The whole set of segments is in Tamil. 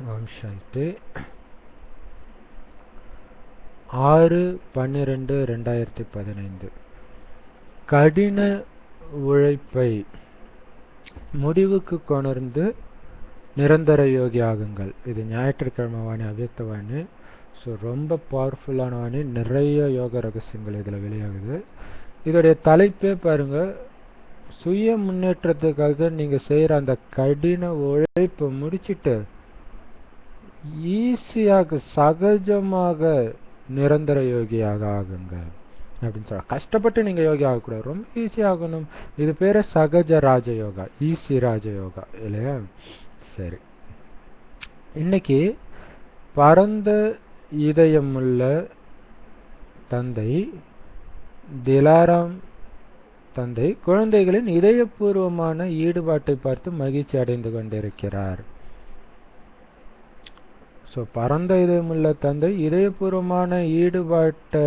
ஓம் சாந்தி. 6/12/2015 கடின உழைப்பை முடிவுக்கு கொணர்ந்து நிரந்தர யோகி ஆகுங்கள். இது ஞாயிற்றுக்கிழமை வாணி, அவ்யக்த வாணி. ஸோ ரொம்ப பவர்ஃபுல்லான வாணி. நிறைய யோக ரகசியங்கள் இதில் வெளியாகுது. இதோடைய தலைப்பே பாருங்க, சுய முன்னேற்றத்துக்காக நீங்க செய்யற அந்த கடின உழைப்பை முடிச்சுட்டு ஈஸியாக சகஜமாக நிரந்தர யோகியாக ஆகுங்க அப்படின்னு சொல்ற. கஷ்டப்பட்டு நீங்க யோகி ஆகக்கூடாது, ரொம்ப ஈஸி ஆகணும். இது பேரு சகஜ ராஜயோகா, ஈஸி ராஜயோகா இல்லையா? சரி, இன்னைக்கு பரந்த இதயமுள்ள தந்தை திலாராம் தந்தை குழந்தைகளின் இதயபூர்வமான ஈடுபாட்டை பார்த்து மகிழ்ச்சி அடைந்து கொண்டிருக்கிறார். ஸோ பரந்த இதயமுள்ள தந்தை இதயபூர்வமான ஈடுபாட்டை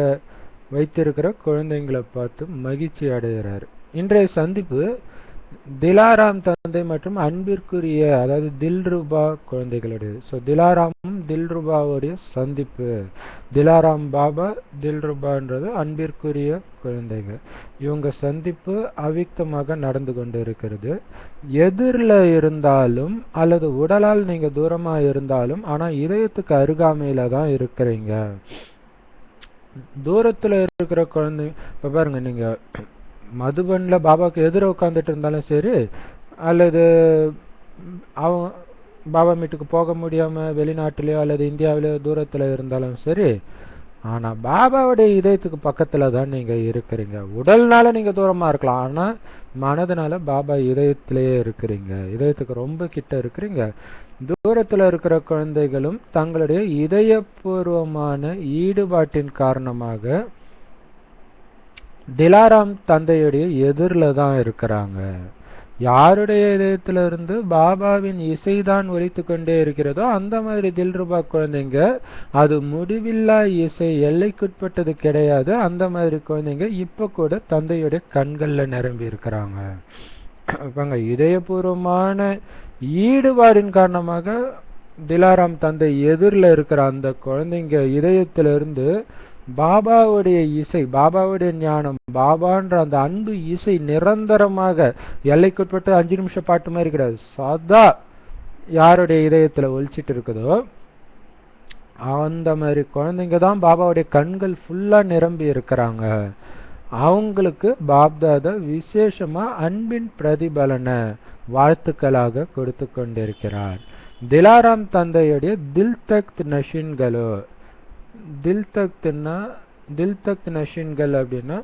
வைத்திருக்கிற குழந்தைங்களை பார்த்து மகிழ்ச்சி அடைகிறார். இன்றைய சந்திப்பு திலாராம் தந்தை மற்றும் அன்பிற்குரிய, அதாவது தில்ருபா குழந்தைகளுடைய. ஸோ திலாராமும் தில்ருபாவுடைய சந்திப்பு. திலாராம் பாபா, தில்ருபான்றது அன்பிற்குரிய குழந்தைகள். இவங்க சந்திப்பு அவ்வியக்தமாக நடந்து கொண்டு இருக்கிறது. எதிரில் இருந்தாலும் அல்லது உடலால் நீங்க தூரமா இருந்தாலும், ஆனா இதயத்துக்கு அருகாமையில தான் இருக்கிறீங்க. தூரத்துல இருக்கிற குழந்தை, இப்ப பாருங்க, நீங்க மதுபன்ல பாபாவுக்கு எதிர உட்காந்துட்டு இருந்தாலும் சரி, அல்லது அவங்க பாபா வீட்டுக்கு போக முடியாம வெளிநாட்டிலேயோ அல்லது இந்தியாவிலேயோ தூரத்துல இருந்தாலும் சரி, ஆனா பாபாவுடைய இதயத்துக்கு பக்கத்துல தான் நீங்க இருக்கிறீங்க. உடல்னால நீங்க தூரமா இருக்கலாம், ஆனா மனதுனால பாபா இதயத்திலேயே இருக்கிறீங்க. இதயத்துக்கு ரொம்ப கிட்ட இருக்கிறீங்க. தூரத்துல இருக்கிற குழந்தைகளும் தங்களுடைய இதயபூர்வமான ஈடுபாட்டின் காரணமாக திலாராம் தந்தையுடைய எதிரில தான் இருக்கிறாங்க. யாருடைய இதயத்துல இருந்து பாபாவின் இசைதான் ஒலித்து கொண்டே இருக்கிறதோ அந்த மாதிரி தில்ருபா குழந்தைங்க, அது முடிவில்லா இசை, எல்லைக்குட்பட்டது கிடையாது. அந்த மாதிரி குழந்தைங்க இப்ப கூட தந்தையுடைய கண்கள்ல நிரம்பி இருக்கிறாங்க. இதயபூர்வமான ஈடுபாடின் காரணமாக திலாராம் தந்தை எதிரில் இருக்கிற அந்த குழந்தைங்க இதயத்திலிருந்து பாபாவுடைய இசை, பாபாவுடைய ஞானம், பாபான்ற அந்த அன்பு இசை நிரந்தரமாக, எல்லைக்குட்பட்டு 5 நிமிஷம் பாட்டு மாதிரி கிடையாது, சதா யாருடைய இதயத்துல ஒழிச்சிட்டு இருக்குதோ அந்த மாதிரி குழந்தைங்க தான் பாபாவுடைய கண்கள் ஃபுல்லா நிரம்பி இருக்கிறாங்க. அவங்களுக்கு பாப்தாதா விசேஷமா அன்பின் பிரதிபலனை வாழ்த்துக்களாக கொடுத்து கொண்டிருக்கிறார். திலாராம் தந்தையுடைய தில் தக்த் நஷீன்களோ, தில் தக்த் நஷீன்கள் அப்படின்னா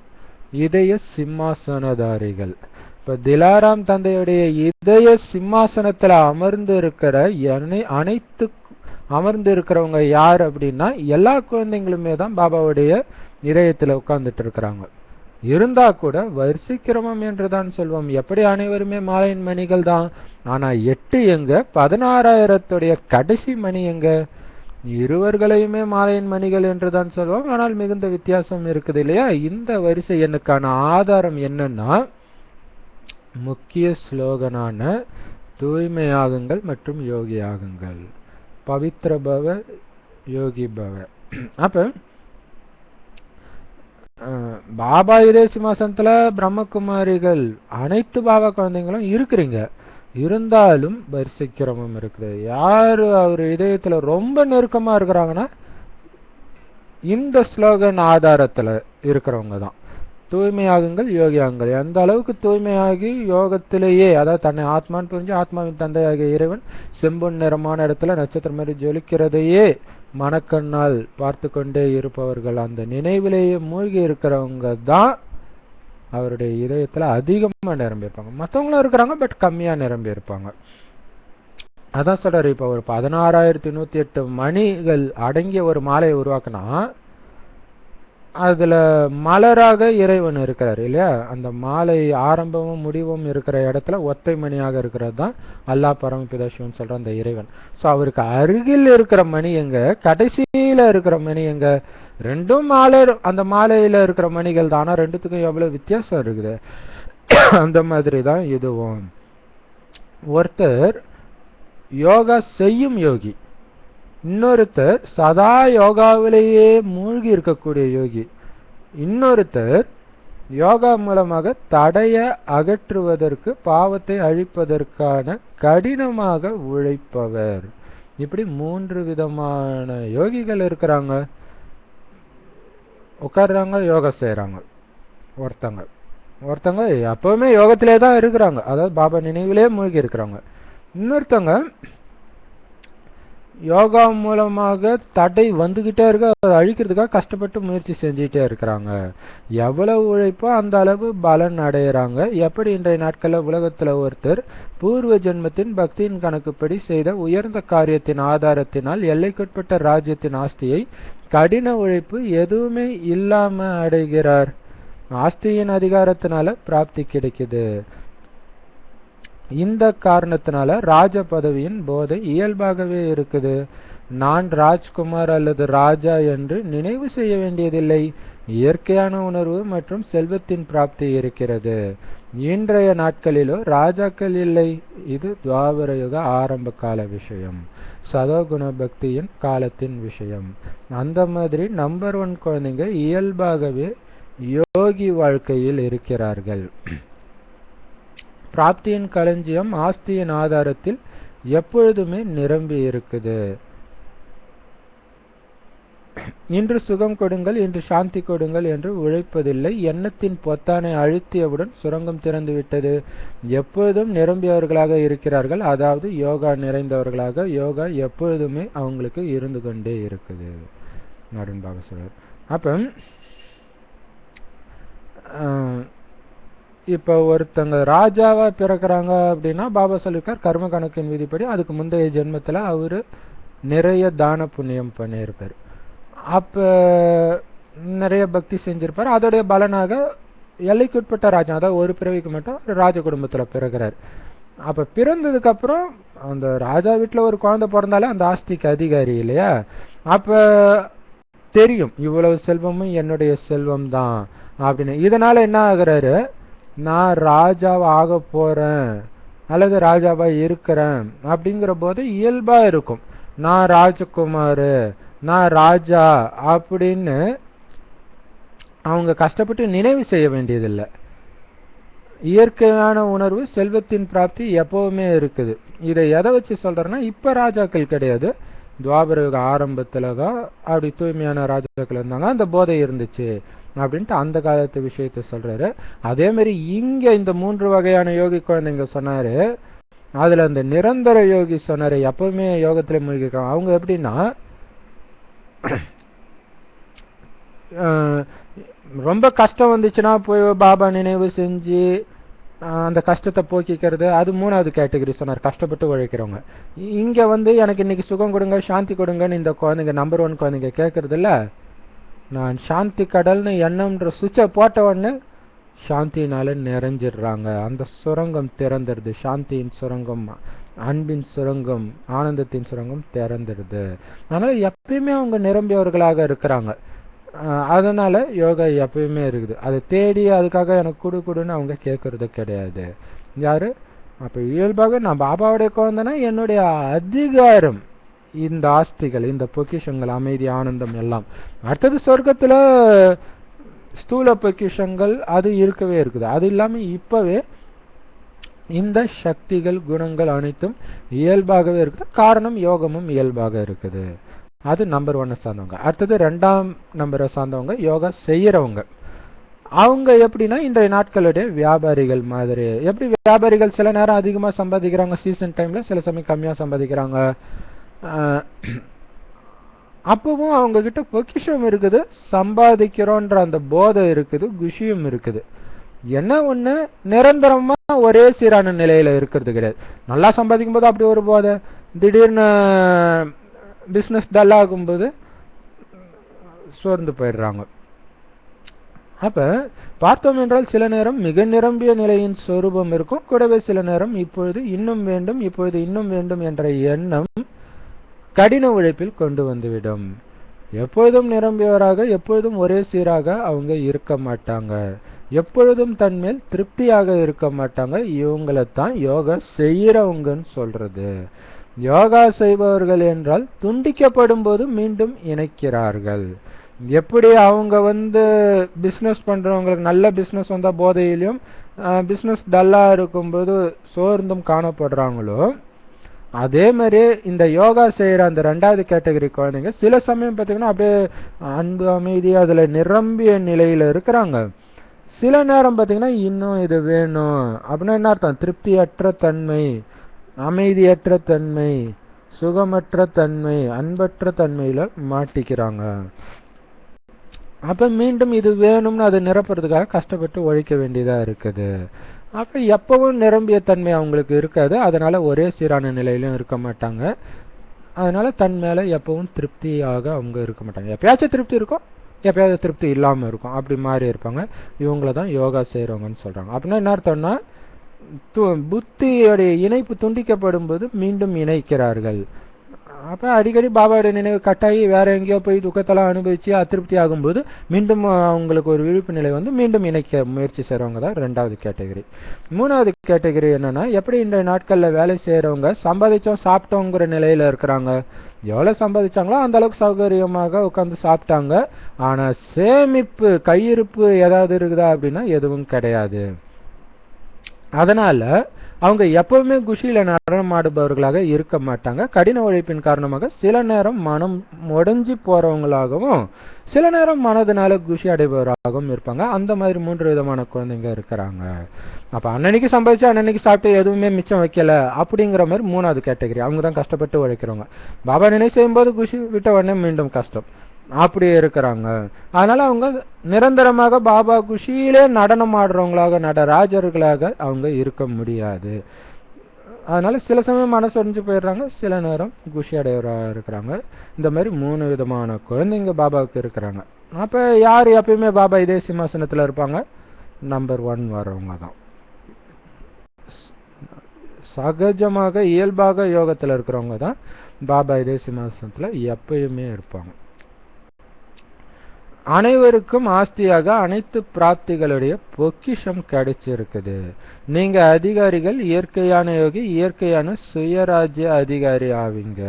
இதய சிம்மாசனதாரிகள். இப்ப திலாராம் தந்தையுடைய இதய சிம்மாசனத்துல அமர்ந்து இருக்கிறவங்க யார் அப்படின்னா எல்லா குழந்தைங்களுமே தான் பாபாவுடைய இதயத்துல உட்கார்ந்துட்டு இருக்கிறாங்க. இருந்தா கூட வரிசை கிரமம் என்றுதான் சொல்வோம். எப்படி அனைவருமே மாலையின் மணிகள் தான், ஆனா 8 எங்க, 16,000 கடைசி மணி எங்க? இருவர்களையுமே மாலையின் மணிகள் என்றுதான் சொல்வோம். ஆனால் மிகுந்த வித்தியாசம் இருக்குது இல்லையா? இந்த வரிசை எண்ணுக்கான ஆதாரம் என்னன்னா, முக்கிய ஸ்லோகனான தூய்மையாகுங்கள் மற்றும் யோகி ஆகுங்கள், பவித்ர பவ யோகி பவ. அப்ப பாபா இதய சிம்மாசனத்துல பிரம்மகுமாரிகள் அனைத்து பாபா குழந்தைங்களும் இருக்கிறீங்க. இருந்தாலும் வரிசை கிரமம் இருக்குது. யாரு அவர் இதயத்துல ரொம்ப நெருக்கமா இருக்கிறாங்கன்னா இந்த ஸ்லோகன் ஆதாரத்துல இருக்கிறவங்க தான். தூய்மையாகுங்கள் யோகியாகுங்கள். எந்த அளவுக்கு தூய்மையாகி யோகத்திலேயே, அதாவது தன்னை ஆத்மான்னு புரிஞ்சு ஆத்மாவின் தந்தையாகிய இறைவன் செம்பொன் நிறமான இடத்துல நட்சத்திரம் மாதிரி ஜொலிக்கிறதையே மனக்கண்ணால் பார்த்து கொண்டே இருப்பவர்கள், அந்த நினைவிலேயே மூழ்கி இருக்கிறவங்க தான் அவருடைய இதயத்துல அதிகமா நிரம்பி இருப்பாங்க. மற்றவங்களும் இருக்கிறாங்க, பட் கம்மியா நிரம்பி இருப்பாங்க. அதான் சொல்றாரு, இப்ப ஒரு 16,108 மணிகள் அடங்கிய ஒரு மாலையை உருவாக்குனா அதுல மலராக இறைவன் இருக்கிறார் இல்லையா? அந்த மாலை ஆரம்பமும் முடிவும் இருக்கிற இடத்துல ஒத்தை மணியாக இருக்கிறது தான் அல்லா பரமபிதா சிவன் சொல்ற அந்த இறைவன். சோ அவருக்கு அருகில் இருக்கிற மணி எங்க, கடைசியில இருக்கிற மணி எங்க? ரெண்டும் மாலை, அந்த மாலையில இருக்கிற மணிகள் தான். ஆனா ரெண்டுத்துக்கும் எவ்வளவு வித்தியாசம் இருக்குது. அந்த மாதிரி தான் இதுவும். ஒருத்தர் யோகா செய்யும் யோகி, இன்னொருத்தர் சதா யோகாவிலேயே மூழ்கி இருக்கக்கூடிய யோகி. இன்னொருத்தர் யோகா மூலமாக தடைய அகற்றுவதற்கு, பாவத்தை அழிப்பதற்கான கடினமாக உழைப்பவர். இப்படி 3 விதமான யோகிகள் இருக்கிறாங்க. உட்கார்றாங்க, யோகா செய்யறாங்க. ஒருத்தங்க எப்பவுமே யோகத்திலே தான் இருக்கிறாங்க, அதாவது பாபா நினைவிலே மூழ்கி இருக்கிறாங்க. இன்னொருத்தங்க யோகா மூலமாக தடை வந்துகிட்டே இருக்க, அதை அழிக்கிறதுக்காக கஷ்டப்பட்டு முயற்சி செஞ்சுட்டே இருக்கிறாங்க. எவ்வளவு உழைப்போ அந்த அளவு பலன் அடையிறாங்க. எப்படி இன்றைய நாட்கள்ல உலகத்துல ஒருத்தர் பூர்வ ஜென்மத்தின் பக்தியின் கணக்குப்படி செய்த உயர்ந்த காரியத்தின் ஆதாரத்தினால் எல்லைக்குட்பட்ட ராஜ்யத்தின் ஆஸ்தியை கடின உழைப்பு எதுவுமே இல்லாம அடைகிறார். ஆஸ்தியின் அதிகாரத்தினால பிராப்தி கிடைக்குது. இந்த காரணத்தினால ராஜ பதவியின் போதை இயல்பாகவே இருக்குது. நான் ராஜ்குமார் அல்லது ராஜா என்று நினைவு செய்ய வேண்டியதில்லை. இயற்கையான உணர்வு மற்றும் செல்வத்தின் பிராப்தி இருக்கிறது. இன்றைய நாட்களிலோ ராஜாக்கள் இல்லை. இது துவாபர யுக ஆரம்ப கால விஷயம், சதோகுண பக்தியின் காலத்தின் விஷயம். அந்த மாதிரி நம்பர் 1 குழந்தைங்க இயல்பாகவே யோகி வாழ்க்கையில் இருக்கிறார்கள். பிராப்தியின் களஞ்சியம் ஆஸ்தியின் ஆதாரத்தில் எப்பொழுதுமே நிரம்பி இருக்குது. இன்று சுகம் கொடுங்கள், இன்று சாந்தி கொடுங்கள் என்று உழைப்பதில்லை. எண்ணத்தின் பொத்தானை அழுத்தியவுடன் சுரங்கம் திறந்து விட்டது. எப்பொழுதும் நிரம்பியவர்களாக இருக்கிறார்கள், அதாவது யோகா நிறைந்தவர்களாக. யோகா எப்பொழுதுமே அவங்களுக்கு இருந்து கொண்டே இருக்குது நடுன்பாக சொல்றார். அப்ப இப்ப ஒருத்தங்க ராஜாவா பிறக்கிறாங்க அப்படின்னா பாபா சொல்லிருக்கார் கர்ம கணக்கின் விதிப்படி அதுக்கு முந்தைய ஜென்மத்துல அவரு நிறைய தான புண்ணியம் பண்ணியிருப்பார். அப்ப நிறைய பக்தி செஞ்சிருப்பார். அதோடைய பலனாக எல்லைக்குட்பட்ட ராஜா, அதாவது ஒரு பிறவிக்கு மட்டும் ராஜ குடும்பத்துல பிறகுறார். அப்ப பிறந்ததுக்கு அப்புறம் அந்த ராஜா வீட்டுல ஒரு குழந்தை பிறந்தாலே அந்த ஆஸ்திக்கு அதிகாரி இல்லையா? அப்ப தெரியும் இவ்வளவு செல்வமும் என்னுடைய செல்வம் தான் அப்படின்னு. இதனால என்ன ஆகுறாரு, நான் ராஜாவா ஆக போறேன் அல்லது ராஜாவா இருக்கிறேன் அப்படிங்கிற போது இயல்பா இருக்கும். நான் ராஜகுமாரு, நான் ராஜா அப்படின்னு அவங்க கஷ்டப்பட்டு நினைவு செய்ய வேண்டியதில்லை. இயற்கையான உணர்வு, செல்வத்தின் பிராப்தி எப்பவுமே இருக்குது. இதை எதை வச்சு சொல்றேன்னா, இப்ப ராஜாக்கள் கிடையாது, துவாபர யுக ஆரம்பத்துலதான் அப்படி தூய்மையான ராஜாக்கள் இருந்தாங்க, அந்த போதை இருந்துச்சு அப்படின்ட்டு அந்த காலத்து விஷயத்த சொல்றாரு. அதே மாதிரி இங்க இந்த 3 வகையான யோகி குழந்தைங்க சொன்னாரு. அதுல அந்த நிரந்தர யோகி சொன்னாரு, எப்பவுமே யோகத்துல மூழ்கிருக்காங்க. அவங்க எப்படின்னா, ரொம்ப கஷ்டம் வந்துச்சுன்னா போய் பாபா நினைவு செஞ்சு அந்த கஷ்டத்தை போக்கிக்கிறது, அது 3வது கேட்டகரி சொன்னார், கஷ்டப்பட்டு உழைக்கிறவங்க. இங்க எனக்கு இன்னைக்கு சுகம் கொடுங்க, சாந்தி கொடுங்கன்னு இந்த குழந்தைங்க நம்பர் 1 குழந்தைங்க கேட்கறது இல்ல. நான் சாந்தி கடல்னு எண்ணம்ன்ற சுவிட்சை போட்ட உடனே சாந்தியினால நிறைஞ்சிடுறாங்க. அந்த சுரங்கம் திறந்துடுது. சாந்தியின் சுரங்கம், அன்பின் சுரங்கம், ஆனந்தத்தின் சுரங்கம் திறந்துடுது. அதனால எப்பயுமே அவங்க நிரம்பியவர்களாக இருக்கிறாங்க. அதனால யோகா எப்பயுமே இருக்குது. அதை தேடி அதுக்காக எனக்கு கொடுன்னு அவங்க கேட்கறது கிடையாது. யாரு அப்ப இயல்பாக நான் பாபாவுடைய குழந்தைன்னா என்னுடைய அதிகாரம் இந்த ஆஸ்திகள், இந்த பொக்கிஷங்கள், அமைதி, ஆனந்தம் எல்லாம். அடுத்தது சொர்க்கத்துல ஸ்தூல பொக்கிஷங்கள் அது இருக்கவே இருக்குது. அது இல்லாம இப்பவே இந்த சக்திகள், குணங்கள் அனைத்தும் இயல்பாகவே இருக்குது. காரணம் யோகமும் இயல்பாக இருக்குது. அது நம்பர் 1 சார்ந்தவங்க. அடுத்தது 2ஆம் நம்பரை சார்ந்தவங்க யோகா செய்யறவங்க. அவங்க எப்படின்னா, இன்றைய நாட்களுடைய வியாபாரிகள் மாதிரி. எப்படி வியாபாரிகள் சில நேரம் அதிகமா சம்பாதிக்கிறாங்க சீசன் டைம்ல, சில சமயம் கம்மியா சம்பாதிக்கிறாங்க. அப்பவும் அவங்க கிட்ட பொக்கிஷம் இருக்குது, சம்பாதிக்கிறோன்ற அந்த போதை இருக்குது, குஷியும் இருக்குது. என்ன ஒண்ணு, நிரந்தரமா ஒரே சீரான நிலையில இருக்கிறது கிடையாது. நல்லா சம்பாதிக்கும் போது அப்படி ஒரு போதை, திடீர்னு பிசினஸ் டல் ஆகும்போது சோர்ந்து போயிடுறாங்க. அப்ப பார்த்தோம் என்றால் சில நேரம் மிக நிரம்பிய நிலையின் சொரூபம் இருக்கும், கூடவே சில நேரம் இப்பொழுது இன்னும் வேண்டும், இப்பொழுது இன்னும் வேண்டும் என்ற எண்ணம் கடின உழைப்பில் கொண்டு வந்துவிடும். எப்பொழுதும் நிரம்பியவராக, எப்பொழுதும் ஒரே சீராக அவங்க இருக்க மாட்டாங்க. எப்பொழுதும் தன்மேல் திருப்தியாக இருக்க மாட்டாங்க. இவங்களைத்தான் யோகா செய்யறவங்கன்னு சொல்றது. யோகா செய்பவர்கள் என்றால் துண்டிக்கப்படும் போது மீண்டும் இணைக்கிறார்கள். எப்படி அவங்க பிசினஸ் பண்றவங்களுக்கு நல்ல பிசினஸ் வந்தா போதையிலும் பிசினஸ் டல்லா இருக்கும்போது சோர்ந்தும் காணப்படுறாங்களோ, அதே மாதிரி இந்த யோகா செய்யற அந்த 2வது கேட்டகரி குழந்தைங்க சில சமயம் பார்த்தீங்கன்னா அப்படியே அன்பு அமைதி அதுல நிரம்பிய நிலையில இருக்கிறாங்க. சில நேரம் பார்த்தீங்கன்னா இன்னும் இது வேணும் அப்படின்னா என்ன அர்த்தம்? திருப்தியற்ற தன்மை, அமைதியற்ற தன்மை, சுகமற்ற தன்மை, அன்பற்ற தன்மையில மாட்டிக்கிறாங்க. அப்ப மீண்டும் இது வேணும்னு அது நிரப்புறதுக்காக கஷ்டப்பட்டு உழைக்க வேண்டியதா இருக்குது. அப்ப எப்பவும் நிரம்பிய தன்மை அவங்களுக்கு இருக்காது. அதனால ஒரே சீரான நிலையிலும் இருக்க மாட்டாங்க. அதனால தன் மேல எப்பவும் திருப்தியாக அவங்க இருக்க மாட்டாங்க. எப்பயாச்சும் திருப்தி இருக்கும், எப்பயாவது திருப்தி இல்லாம இருக்கும். அப்படி மாறி இருப்பாங்க. இவங்களதான் யோகா செய்யறவங்கன்னு சொல்றாங்க. அப்படின்னா என்ன அர்த்தம்னா, புத்தியோடைய இணைப்பு துண்டிக்கப்படும் போது மீண்டும் இணைக்கிறார்கள். அப்ப அடிக்கடி பாபாவுடைய நினைவு கட்டாயி வேற எங்கேயோ போய் துக்கத்தெல்லாம் அனுபவிச்சு அதிருப்தி ஆகும்போது மீண்டும் அவங்களுக்கு ஒரு விழிப்பு நிலை மீண்டும் இணைக்க முயற்சி செய்யறவங்க தான் 2வது கேட்டகரி. 3வது கேட்டகரி என்னன்னா, எப்படி இந்த நாட்கள்ல வேலை செய்யறவங்க சம்பாதிச்சோம் சாப்பிட்டோங்கிற நிலையில இருக்கிறாங்க. எவ்வளவு சம்பாதிச்சாங்களோ அந்த அளவுக்கு சௌகரியமாக உட்கார்ந்து சாப்பிட்டாங்க. ஆனா சேமிப்பு கையிருப்பு ஏதாவது இருக்குதா அப்படின்னா எதுவும் கிடையாது. அதனால அவங்க எப்பவுமே குஷியில நடனமாடுபவர்களாக இருக்க மாட்டாங்க. கடின உழைப்பின் காரணமாக சில நேரம் மனம் உடைஞ்சு போறவங்களாகவும் சில நேரம் மனதினால குஷி அடைபவராகவும் இருப்பாங்க. அந்த மாதிரி 3 விதமான குழந்தைங்க இருக்கிறாங்க. அப்ப அன்னன்னைக்கு சம்பாதிச்சு அன்னன்னைக்கு சாப்பிட்டு எதுவுமே மிச்சம் வைக்கல அப்படிங்கிற மாதிரி 3வது கேட்டகரி. அவங்க தான் கஷ்டப்பட்டு உழைக்கிறவங்க. பாபா நினைவு செய்யும் போது குஷி விட்ட உடனே மீண்டும் கஷ்டம் அப்படி இருக்கிறாங்க. அதனால அவங்க நிரந்தரமாக பாபா குஷியிலே நடனம் ஆடுறவங்களாக நடராஜர்களாக அவங்க இருக்க முடியாது. அதனால சில சமயம் மனசு உடைஞ்சு போயிடுறாங்க, சில நேரம் குஷி அடையவராக இருக்கிறாங்க. இந்த மாதிரி 3 விதமான குழந்தைங்க பாபாவுக்கு இருக்கிறாங்க. அப்ப யார் எப்பயுமே பாபா இதே சிம்மாசனத்துல இருப்பாங்க? நம்பர் 1 வரவங்க தான். சகஜமாக இயல்பாக யோகத்துல இருக்கிறவங்க தான் பாபா இதே சிம்மாசனத்துல எப்பயுமே இருப்பாங்க. அனைவருக்கும் ஆஸ்தியாக அனைத்து பிராப்திகளுடைய பொக்கிஷம் கிடைச்சிருக்குது. நீங்க அதிகாரிகள், இயற்கையான யோகி, இயற்கையான சுயராஜ்ய அதிகாரி ஆவீங்க.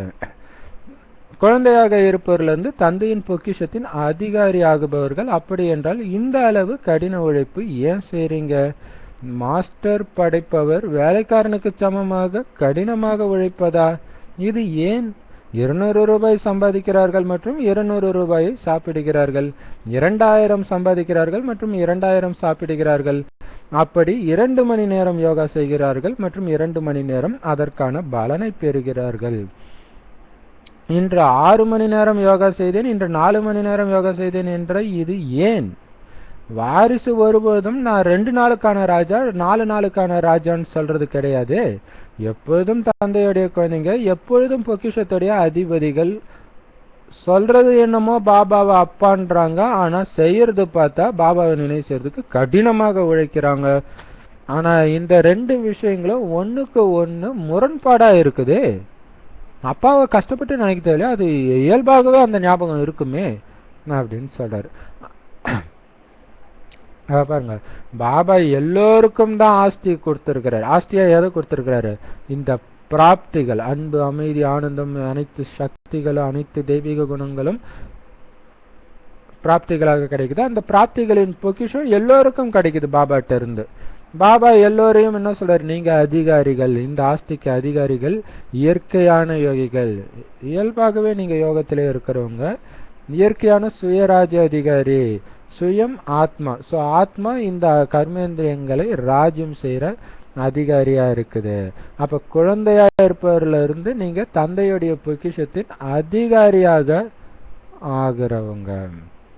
குழந்தையாக இருப்பவர்லிருந்து தந்தையின் பொக்கிஷத்தின் அதிகாரி ஆகுபவர்கள். அப்படி என்றால் இந்த அளவு கடின உழைப்பு ஏன் செய்றீங்க? மாஸ்டர் படைப்பவர் வேலைக்காரனுக்கு சமமாக கடினமாக உழைப்பதா? இது ஏன்? 200 ரூபாய் சம்பாதிக்கிறார்கள் மற்றும் 200 ரூபாயை சாப்பிடுகிறார்கள். 2000 சம்பாதிக்கிறார்கள் மற்றும் 2000 சாப்பிடுகிறார்கள். அப்படி 2 மணி நேரம் யோகா செய்கிறார்கள் மற்றும் 2 மணி நேரம் அதற்கான பலனை பெறுகிறார்கள். இன்று 6 மணி நேரம் யோகா செய்தேன், இன்று 4 மணி நேரம் யோகா செய்தேன் என்ற இது ஏன்? வாரிசு ஒருபோதும் நான் 2 நாளுக்கான ராஜா 4 நாளுக்கான ராஜான்னு சொல்றது கிடையாது. எப்பொழுதும் தந்தையுடைய குழந்தைங்க, எப்பொழுதும் பொக்கிஷத்துடைய அதிபதிகள். சொல்றது என்னமோ பாபாவை அப்பான்றாங்க, ஆனா செய்யறது பார்த்தா பாபாவை நினைவு செய்யறதுக்கு கடினமாக உழைக்கிறாங்க. ஆனா இந்த 2 விஷயங்களும் ஒண்ணுக்கு ஒண்ணு முரண்பாடா இருக்குது. அப்பாவை கஷ்டப்பட்டு நினைக்க தேவையில்லையா, அது இயல்பாகவே அந்த ஞாபகம் இருக்குமே அப்படின்னு சொல்றாரு. பாருங்க, பாபா எல்லோருக்கும் தான் ஆஸ்தி கொடுத்திருக்கிறார். ஆஸ்தியா எதை கொடுத்திருக்கிறாரு? இந்த பிராப்திகள், அன்பு, அமைதி, ஆனந்தம், அனைத்து சக்திகளும் அனைத்து தெய்வீக குணங்களும் பிராப்திகளாக கிடைக்குது. அந்த பிராப்திகளின் பொக்கிஷம் எல்லோருக்கும் கிடைக்குது பாபாட்ட இருந்து. பாபா எல்லோரையும் என்ன சொல்றாரு? நீங்க அதிகாரிகள், இந்த ஆஸ்திக்கு அதிகாரிகள், இயற்கையான யோகிகள். இயல்பாகவே நீங்க யோகத்திலே இருக்கிறவங்க. இயற்கையான சுயராஜ்ய அதிகாரி, சுயம் ஆத்மா. சோ ஆத்மா இந்த கர்மேந்திரியங்களை ராஜ்யம் செய்யற அதிகாரியா இருக்குது. அப்ப குழந்தையா இருப்பவர்ல இருந்து நீங்க தந்தையுடைய பொக்கிஷத்தின் அதிகாரியாக ஆகிறவங்க.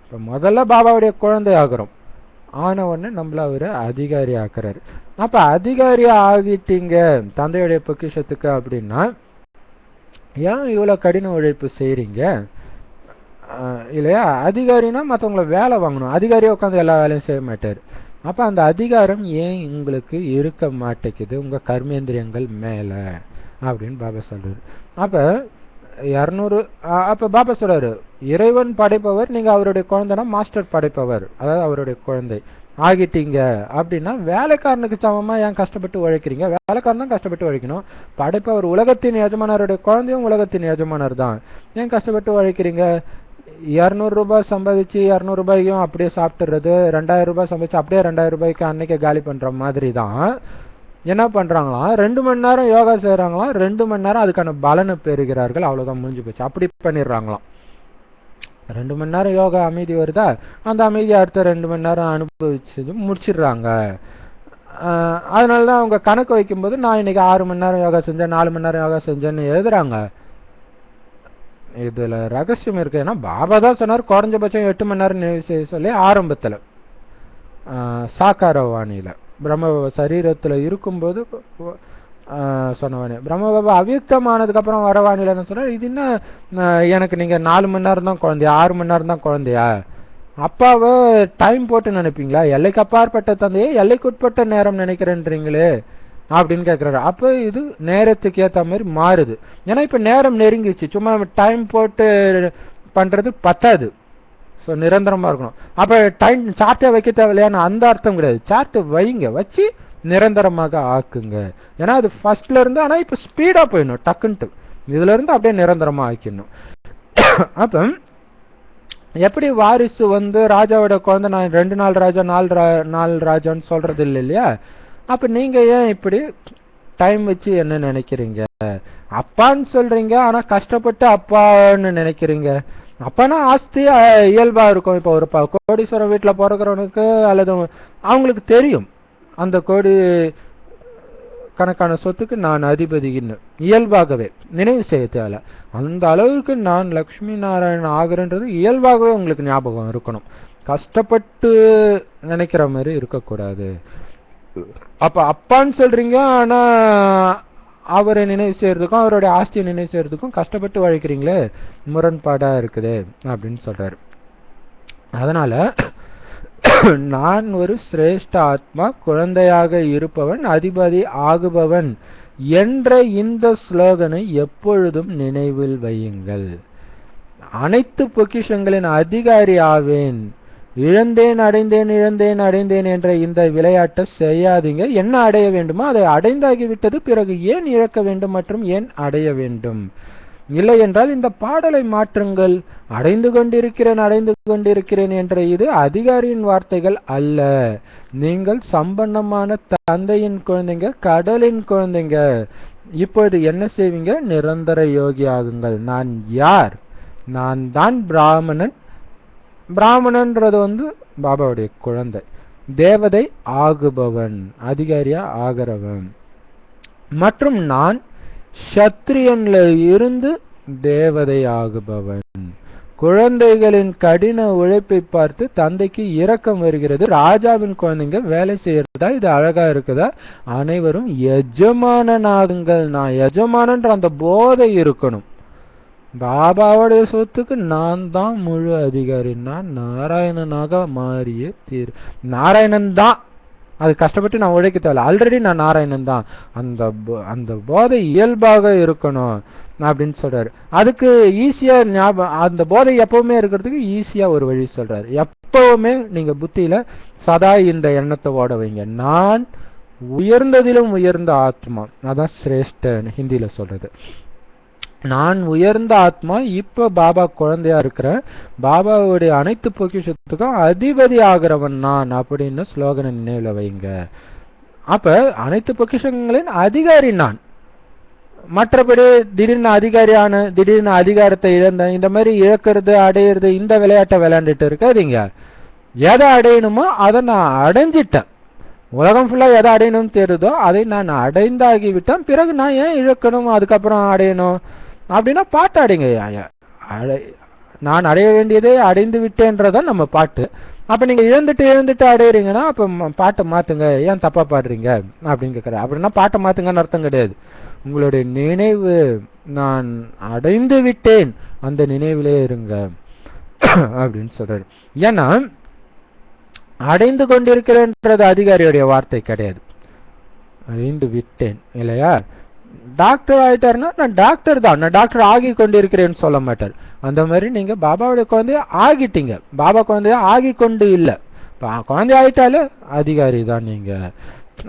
இப்ப முதல்ல பாபாவுடைய குழந்தை ஆகிறோம், ஆன உடனே நம்மள அவரு அதிகாரி ஆக்குறாரு. அப்ப அதிகாரியா ஆகிட்டீங்க தந்தையுடைய பொக்கிஷத்துக்கு அப்படின்னா ஏன் இவ்வளவு கடின உழைப்பு செய்றீங்க? இல்லையா? அதிகாரினா மற்றவங்களை வேலை வாங்கணும், அதிகாரியா உட்காந்து எல்லா வேலையும் செய்ய மாட்டாரு. அப்ப அந்த அதிகாரம் ஏன் உங்களுக்கு இருக்க மாட்டேங்குது உங்க கர்மேந்திரியங்கள் மேல அப்படின்னு பாபா சொல்றாரு. அப்ப 200 அப்ப பாபா சொல்றாரு, இறைவன் படைப்பவர், நீங்க அவருடைய குழந்தைனா மாஸ்டர் படைப்பவர், அதாவது அவருடைய குழந்தை. ஆகிட்டீங்க அப்படின்னா வேலைக்காரனுக்கு சமமா ஏன் கஷ்டப்பட்டு உழைக்கிறீங்க? வேலைக்காரன் தான் கஷ்டப்பட்டு உழைக்கணும். படைப்பவர் உலகத்தின் எஜமானருடைய குழந்தையும் உலகத்தின் எஜமானர் தான். ஏன் கஷ்டப்பட்டு உழைக்கிறீங்க? 200 ரூபாய் சம்பாதிச்சு 200 ரூபாய்க்கும் அப்படியே சாப்பிட்டுறது, 2000 ரூபாய் சம்பாதிச்சு அப்படியே 2000 ரூபாய்க்கு அன்னைக்கு காலி பண்ற மாதிரி தான் என்ன பண்றாங்களாம், 2 மணி நேரம் யோகா செய்யறாங்களாம், 2 மணி நேரம் அதுக்கான பலனை பெறுகிறார்கள், அவ்வளவுதான், முடிஞ்சு போச்சு. அப்படி பண்ணிடுறாங்களாம். 2 மணி நேரம் யோகா அமைதி வருதா, அந்த அமைதி அடுத்த 2 மணி நேரம் அனுபவிச்சு முடிச்சிடுறாங்க. அதனாலதான் அவங்க கணக்கு வைக்கும்போது நான் இன்னைக்கு 6 மணி நேரம் யோகா செஞ்சேன், 4 மணி நேரம் யோகா செஞ்சேன்னு எழுதுறாங்க. இதுல ரகசியம் இருக்கு. ஏன்னா பாபா தான் சொன்னார் குறைஞ்சபட்சம் 8 மணி நேரம் நினைவு செய்ய சொல்லி ஆரம்பத்துல சாக்காரவாணியில பிரம்ம சரீரத்துல இருக்கும்போது சொன்னவானே. பிரம்மபாபா அவ்யுக்தமானதுக்கு அப்புறம் வரவாணியில என்ன சொன்னார், இது என்ன எனக்கு நீங்க 4 மணி நேரம் தான் குழந்தையா, 6 மணி நேரம் தான் குழந்தையா, அப்பாவை டைம் போட்டு நினைப்பீங்களா, எல்லைக்கு அப்பாற்பட்ட தந்தையே எல்லைக்குட்பட்ட நேரம் நினைக்கிறேன்றீங்களே அப்படின்னு கேட்கிறாரு. அப்ப இது நேரத்துக்கு ஏத்த மாதிரி மாறுது. ஏன்னா இப்ப நேரம் நெருங்கிச்சு, சும்மா டைம் போட்டு பண்றது பத்தாது, ஸோ நிரந்தரமா இருக்கணும். அப்ப டைம் சார்ட்டை வைக்க தேவையில்லையான்னு அந்த அர்த்தம் கிடையாது. சார்ட்டை வைங்க, வச்சு நிரந்தரமாக ஆக்குங்க. ஏன்னா அது ஃபர்ஸ்ட்ல இருந்து, ஆனா இப்ப ஸ்பீடா போயிடணும், டக்குன்ட்டு இதுல இருந்து அப்படியே நிரந்தரமா ஆக்கிடணும். அப்ப எப்படி வாரிசு ராஜாவோட குழந்தை நான் 2 நாள் ராஜா 4 ராஜான்னு சொல்றது இல்லை இல்லையா? அப்ப நீங்க ஏன் இப்படி டைம் வச்சு என்ன நினைக்கிறீங்க? அப்பான்னு சொல்றீங்க, ஆனா கஷ்டப்பட்டு அப்பான்னு நினைக்கிறீங்க. அப்பனா ஆஸ்தி இயல்பா இருக்கும். இப்ப ஒரு கோடீஸ்வரம் வீட்டுல பிறக்கிறவனுக்கு அல்லது அவங்களுக்கு தெரியும் அந்த கோடி கணக்கான சொத்துக்கு நான் அதிபதின்னு இயல்பாகவே நினைவு செய்ய தேவை. அந்த அளவுக்கு நான் லட்சுமி நாராயணன் ஆகிறன்றது இயல்பாகவே உங்களுக்கு ஞாபகம் இருக்கணும். கஷ்டப்பட்டு நினைக்கிற மாதிரி இருக்கக்கூடாது. அப்ப அப்பான்னு சொல்றீங்க, ஆனா அவரை நினைவு செய்யறதுக்கும் அவருடைய ஆஸ்தியை நினைவு செய்யறதுக்கும் கஷ்டப்பட்டு உழைக்கிறீங்களே, முரண்பாடா இருக்குது அப்படின்னு சொல்றாரு. அதனால நான் ஒரு சிரேஷ்ட ஆத்மா, குழந்தையாக இருப்பவன், அதிபதி ஆகுபவன் என்ற இந்த ஸ்லோகனை எப்பொழுதும் நினைவில் வையுங்கள். அனைத்து பொக்கிஷங்களின் அதிகாரி ஆவேன், இழந்தேன் அடைந்தேன் இழந்தேன் அடைந்தேன் என்ற இந்த விளையாட்டை செய்யாதீங்க. என்ன அடைய வேண்டுமோ அதை அடைந்தாகிவிட்டது, பிறகு ஏன் இழக்க வேண்டும் மற்றும் ஏன் அடைய வேண்டும்? இல்லை என்றால் இந்த பாடலை மாற்றுங்கள். அடைந்து கொண்டிருக்கிறேன் என்ற இது அதிகாரியின் வார்த்தைகள் அல்ல. நீங்கள் சம்பன்னமான தந்தையின் குழந்தைங்க, கடலின் குழந்தைங்க. இப்பொழுது என்ன செய்வீங்க? நிரந்தர யோகி ஆகுங்கள். நான் யார்? நான் தான் பிராமணன். பிராமணன்றது பாபாவுடைய குழந்தை. தேவதை ஆகுபவன், அதிகாரியா ஆகிறவன். மற்றும் நான் சத்திரியன்ல இருந்து தேவதை ஆகுபவன். குழந்தைகளின் கடின உழைப்பை பார்த்து தந்தைக்கு இரக்கம் வருகிறது. ராஜாவின் குழந்தைங்க வேலை செய்யறதா இது அழகா இருக்குதா? அனைவரும் எஜமானனாகுங்கள். நான் எஜமானன்ற அந்த போதை இருக்கணும். பாபாவுடைய சொத்துக்கு நான் தான் முழு அதிகாரி, நான் நாராயணனாக மாறிய தீர். நாராயணன் தான், அது கஷ்டப்பட்டு நான் உழைக்க தேவை, ஆல்ரெடி நான் நாராயணன் தான். அந்த போதை இயல்பாக இருக்கணும் அப்படின்னு சொல்றாரு. அதுக்கு ஈஸியா ஞாபகம், அந்த போதை எப்பவுமே இருக்கிறதுக்கு ஈஸியா ஒரு வழி சொல்றாரு. எப்பவுமே நீங்க புத்தியில சதா இந்த எண்ணத்தை ஓட வைங்க, நான் உயர்ந்ததிலும் உயர்ந்த ஆத்மா. அதான் சிரேஷ்ட ஹிந்தியில சொல்றது. நான் உயர்ந்த ஆத்மா, இப்ப பாபா குழந்தையா இருக்கிறேன், பாபாவுடைய அனைத்து பொக்கிஷத்துக்கும் அதிபதி ஆகிறவன் நான் அப்படின்னு ஸ்லோகனை நினைவுல வைங்க. அப்ப அனைத்து பொக்கிஷங்களின் அதிகாரி நான். மற்றபடி திடீர்னு அதிகாரத்தை இழந்த, இந்த மாதிரி இழக்கிறது அடையிறது இந்த விளையாட்டை விளையாண்டுட்டு இருக்காதீங்க. எதை அடையணுமோ அதை நான் அடைஞ்சிட்டேன். உலகம் ஃபுல்லா எதை அடையணும்னு தெரியுதோ அதை நான் அடைந்தாகிவிட்டேன். பிறகு நான் ஏன் இழக்கணும், அதுக்கப்புறம் அடையணும் அப்படின்னா பாட்டு அடைங்க. நான் அடைய வேண்டியதே அடைந்து விட்டேன்றதான் நம்ம பாட்டு. அப்ப நீங்க இழந்துட்டு அடையிறீங்கன்னா அப்ப பாட்டை மாத்துங்க, ஏன் தப்பா பாடுறீங்க அப்படின்னு கேட்கற. அப்படின்னா பாட்டை மாத்துங்கன்னு அர்த்தம் கிடையாது. உங்களுடைய நினைவு நான் அடைந்து விட்டேன் அந்த நினைவிலே இருங்க அப்படின்னு சொல்றாரு. ஏன்னா அடைந்து கொண்டிருக்கிறேன்றது அதிகாரியுடைய வார்த்தை கிடையாது, அடைந்து விட்டேன் இல்லையா? டாக்டர் ஆயிட்டாருன்னா நான் டாக்டர் தான், நான் டாக்டர் ஆகி கொண்டிருக்கிறேன்னு சொல்ல மாட்டார். அந்த மாதிரி நீங்க பாபாவுடைய குழந்தைய ஆகிட்டீங்க, பாபா குழந்தைய ஆகி கொண்டு இல்லை. குழந்தை ஆயிட்டாலே அதிகாரி தான் நீங்க.